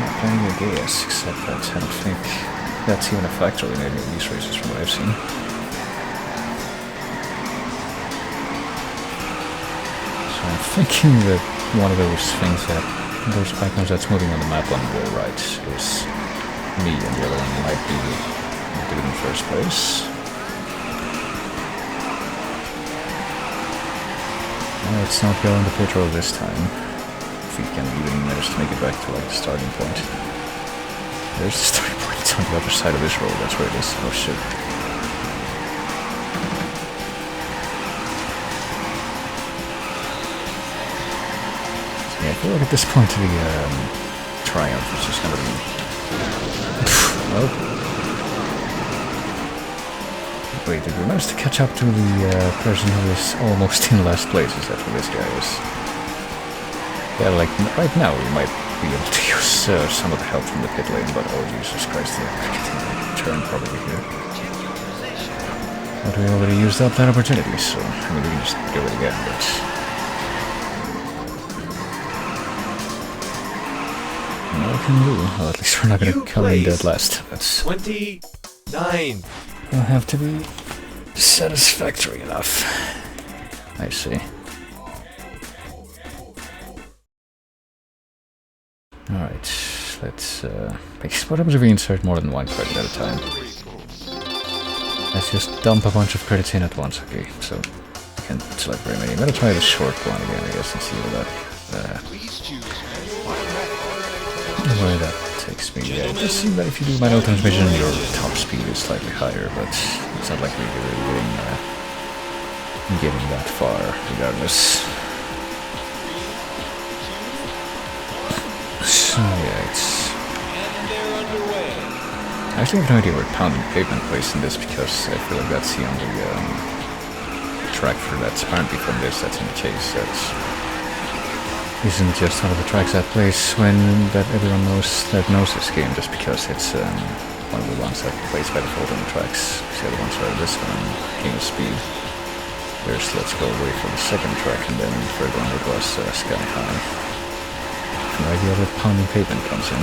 Not playing a gas, except that I don't think that's even a factor in any of these races from what I've seen. So I'm thinking that one of those things that, those icons that's moving on the map on the right is me, and the other one might be doing in first place. Let's not go on the pit road this time. If we can even manage to make it back to like the starting point. There's the starting point, it's on the other side of this road, that's where it is. Oh shit. So yeah, I feel like at this point the Triumph is just gonna be... Oh. Wait, did we manage to catch up to the person who is almost in last place? Is that who this guy is? Yeah, like right now we might be able to use some of the help from the pit lane, but oh Jesus Christ, they're getting a turn probably here. But we already used up that opportunity, so I mean we can just do it again, but... Can do. Well, at least we're not gonna come in dead last. That's 29. Will have to be satisfactory enough. I see. Alright, let's what happens if we insert more than one credit at a time? Let's just dump a bunch of credits in at once, okay, so I can't select very many. I'm gonna try the short one again, I guess, and see where that takes me. Yeah, it does seem that if you do manual transmission, your top speed is slightly higher, but it's not like we're really getting that far, regardless. So yeah, it's... I actually have no idea where pounding pavement plays in this, because I feel like that's the only track for that's apparently from this that's in the chase. That's isn't just one of the tracks that plays when that everyone knows this game, just because it's one of the ones that plays by default on the tracks. The other ones are this one, King of Speed. There's Let's Go Away for the second track, and then the third one it was Sky High. No idea where Pounding Pavement comes in.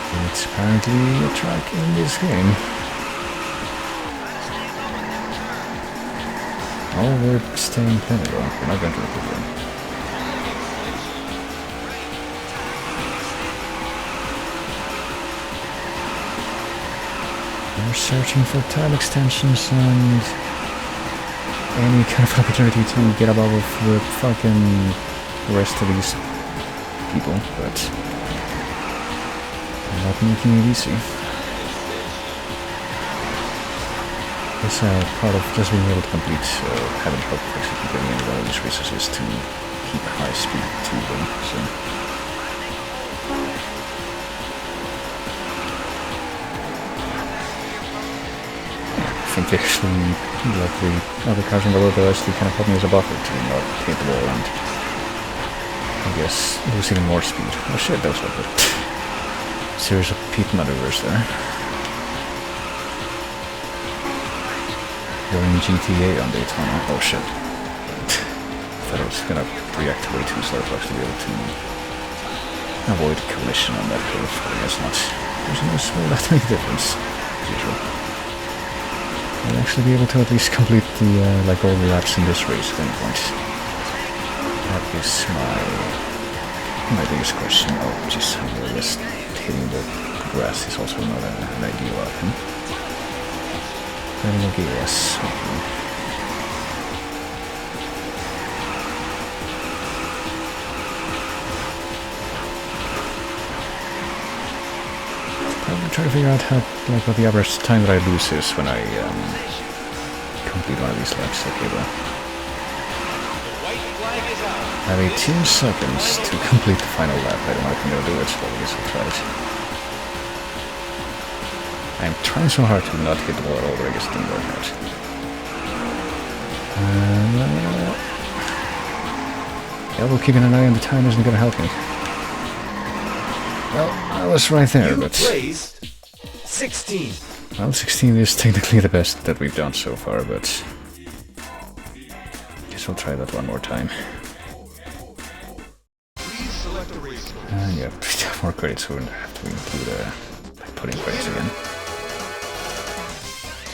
And it's apparently a track in this game. Oh, we're staying plenty though. We're not going to repeat them. We're searching for time extensions and any kind of opportunity to get above the fucking rest of these people, but I'm not making it easy. It's part of just being able to complete having help actually completing any one of these races is to keep high speed to them, so... I think they actually, like the other cars in the world, actually kind of help me as a buffer to not hit the wall and I guess lose even more speed. Oh shit, that was like a series of pit maneuvers there. You're in GTA on Daytona. Oh shit. I thought I was gonna react way too slow to actually be able to avoid collision on that curve, but I guess not. There's no small that make a difference, as usual. I'll actually be able to at least complete the, like all the laps in this race at any point. That is my biggest question. Oh, jeez, I guess hitting the grass is also not an ideal outcome. Okay, yes. Okay. I'm trying to figure out how, like, what the average time that I lose is when I complete one of these laps. Okay, well. I have 18 seconds to complete the final lap. I don't know if I'm gonna do it, but I guess I'll try it. I'm trying so hard to not hit the wall over, I guess it didn't work out. Yeah, well, keeping an eye on the time isn't gonna help me. Well, I was right there, but... 16. Well, 16 is technically the best that we've done so far, but... Guess I'll try that one more time. And yeah, more credits soon. I have to include putting credits again.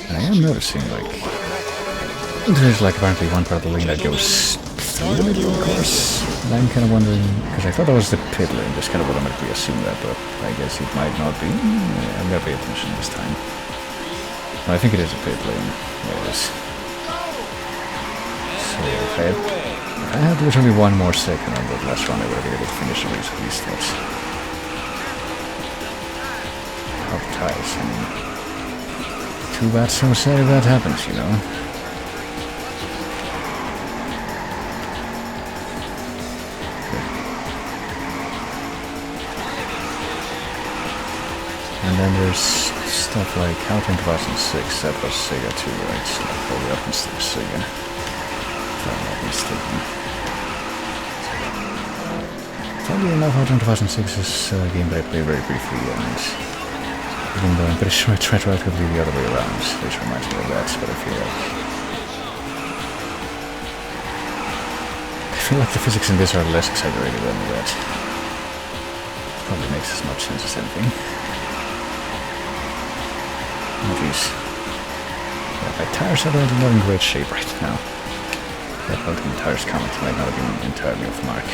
And I am noticing, like... There's like apparently one part of the lane that goes through the middle of the course. And I'm kind of wondering, because I thought that was the pit lane, just kind of automatically assume that, but I guess it might not be. I'm gonna pay attention this time. No, I think it is a pit lane. Yeah, it is. So if I had literally one more second on that last run, I would have been able to finish at least that. How tiresome. Too bad so sad if that happens, you know. And then there's stuff like Out in 2006, that was Sega 2, right? So probably up instead of Sega. If I'm not mistaken. Funny enough, Out in 2006 is a game that I played very briefly, and even though I'm pretty sure I tried relatively the other way around, which reminds me of that, but I feel like the physics in this are less exaggerated than that. Probably makes as much sense as anything. Oh jeez. Yeah, my tires are not in great shape right now. That ultimate tires comment might not have been entirely off the mark.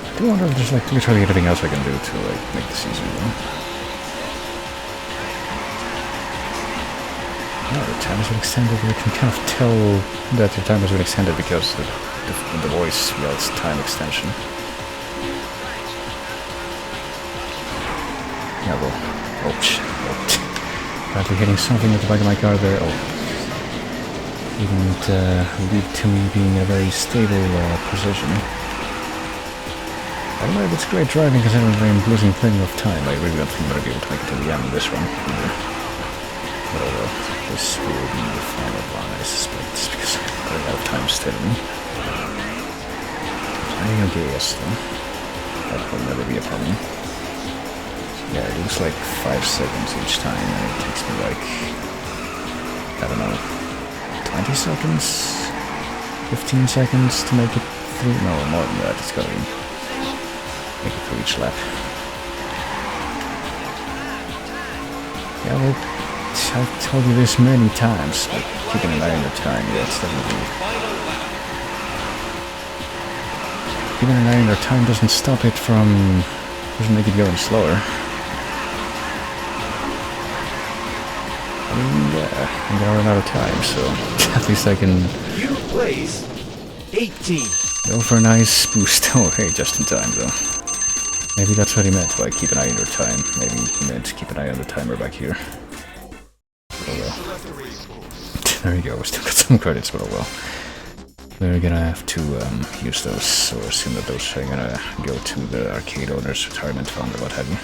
I do wonder if there's like literally anything else I can do to like make this easier, though. No, the time has been extended. You can kind of tell that your time has been extended because the voice yells time extension. Yeah, well, ouch. Apparently hitting something at the back of my car there. Oh, didn't lead to me being in a very stable position. I don't know if it's great driving considering I'm losing plenty of time. I really don't think I'm going to be able to make it to the end of this run either. But oh well. This will be the final run, I suspect, because I'm running out of time steadily. Plenty of gas though. That will never be a problem. Yeah, it looks like 5 seconds each time, and it takes me like, I don't know, 20 seconds? 15 seconds to make it through? No, more than that, it's gotta be make it through each lap. Yeah, well, I've told you this many times, but keeping an eye on your time, yeah, it's definitely... Keeping an eye on your time doesn't stop it from... doesn't make it go any slower. I mean, yeah, I'm gonna run out of time, so at least I can... You place 18. Go for a nice boost. Oh, hey, just in time, though. Maybe that's what he meant by keep an eye on your time. Maybe he meant keep an eye on the timer back here. Oh well. There you go, we still got some credits, but oh well. We're gonna have to use those, so assume that those are gonna go to the arcade owner's retirement fund or what have you.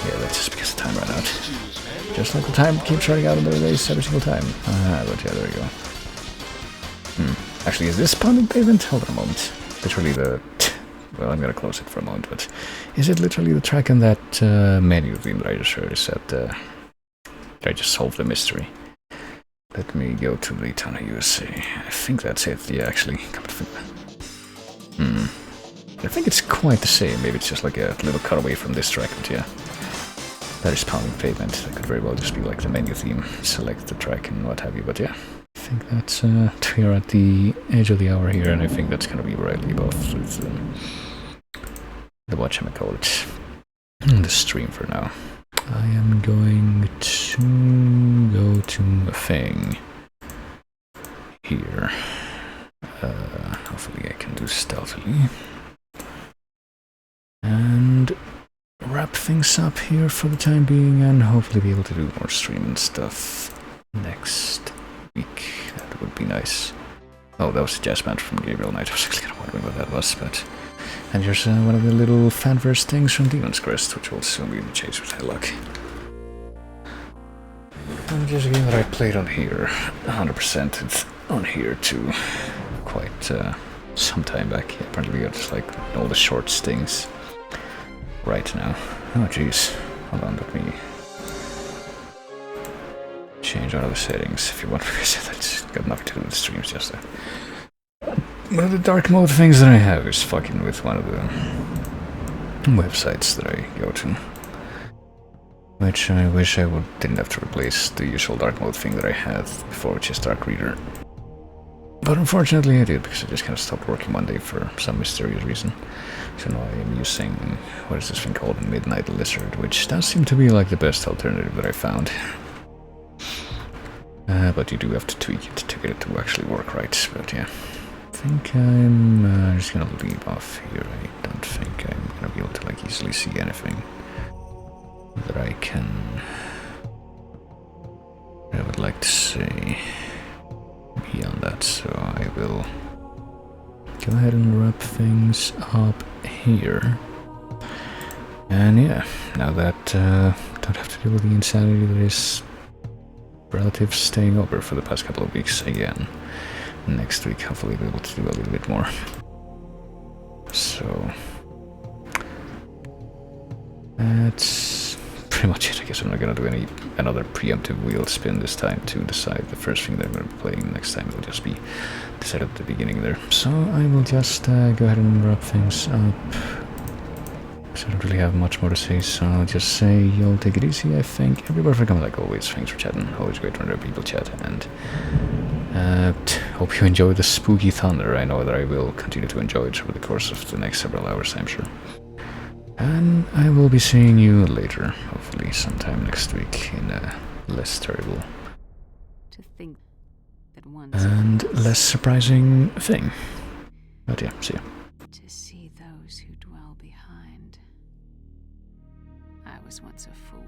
Yeah, that's just because the time ran out. Just like the time keeps running out in the race every single time. But yeah, there we go. Actually, is this pounding pavement? Hold on a moment. Literally the... Well, I'm gonna close it for a moment, but... Is it literally the track in that menu theme that I just heard? Is that... I just solved the mystery. Let me go to Daytona USA. I think that's it, yeah, actually. Come to think. I think it's quite the same. Maybe it's just like a little cutaway from this track, but yeah. That is pounding pavement. That could very well just be like the menu theme. Select the track and what have you, but yeah. I think that's, we're at the edge of the hour here, and I think that's gonna be right above with the whatchamacallit, the stream for now. I am going to go to a thing here. Hopefully I can do stealthily. And wrap things up here for the time being, and hopefully be able to do more streaming stuff next week. That would be nice. Oh, that was a jazz band from Gabriel Knight. I was actually kind of wondering what that was, but... And here's one of the little fanverse things from Demon's Crest, which will soon be in the chase with Hillock. And just a game that I played on here, 100%. It's on here too, quite some time back. Yeah, apparently we got just like all the short stings right now. Oh jeez, hold on, let me change all of the settings if you want, because that's got nothing to do with the streams, just one of the dark mode things that I have is fucking with one of the websites that I go to. Which I wish I didn't have to replace the usual dark mode thing that I had before, which is Dark Reader. But unfortunately I did, because I just kind of stopped working one day for some mysterious reason. So now I am using, what is this thing called, Midnight Lizard, which does seem to be like the best alternative that I found. But you do have to tweak it to get it to actually work right, but yeah. I think I'm just gonna leave off here. I don't think I'm gonna be able to like easily see anything that I would like to say beyond that, so I will go ahead and wrap things up here. And yeah, now that don't have to deal with the insanity that is relatives staying over for the past couple of weeks again. Next week, hopefully, we'll be able to do a little bit more. So that's pretty much it. I guess I'm not gonna do another preemptive wheel spin this time to decide the first thing that I'm gonna be playing. Next time it'll just be decided at the beginning there. So I will just go ahead and wrap things up. So I don't really have much more to say, so I'll just say you'll take it easy, I think. Everybody for coming, like always. Thanks for chatting. Always great when there are people chat, and hope you enjoy the spooky thunder. I know that I will continue to enjoy it over the course of the next several hours, I'm sure. And I will be seeing you later, hopefully sometime next week, in a less terrible to think that and less surprising thing. But yeah, see ya. To see those who dwell behind. I was once a fool.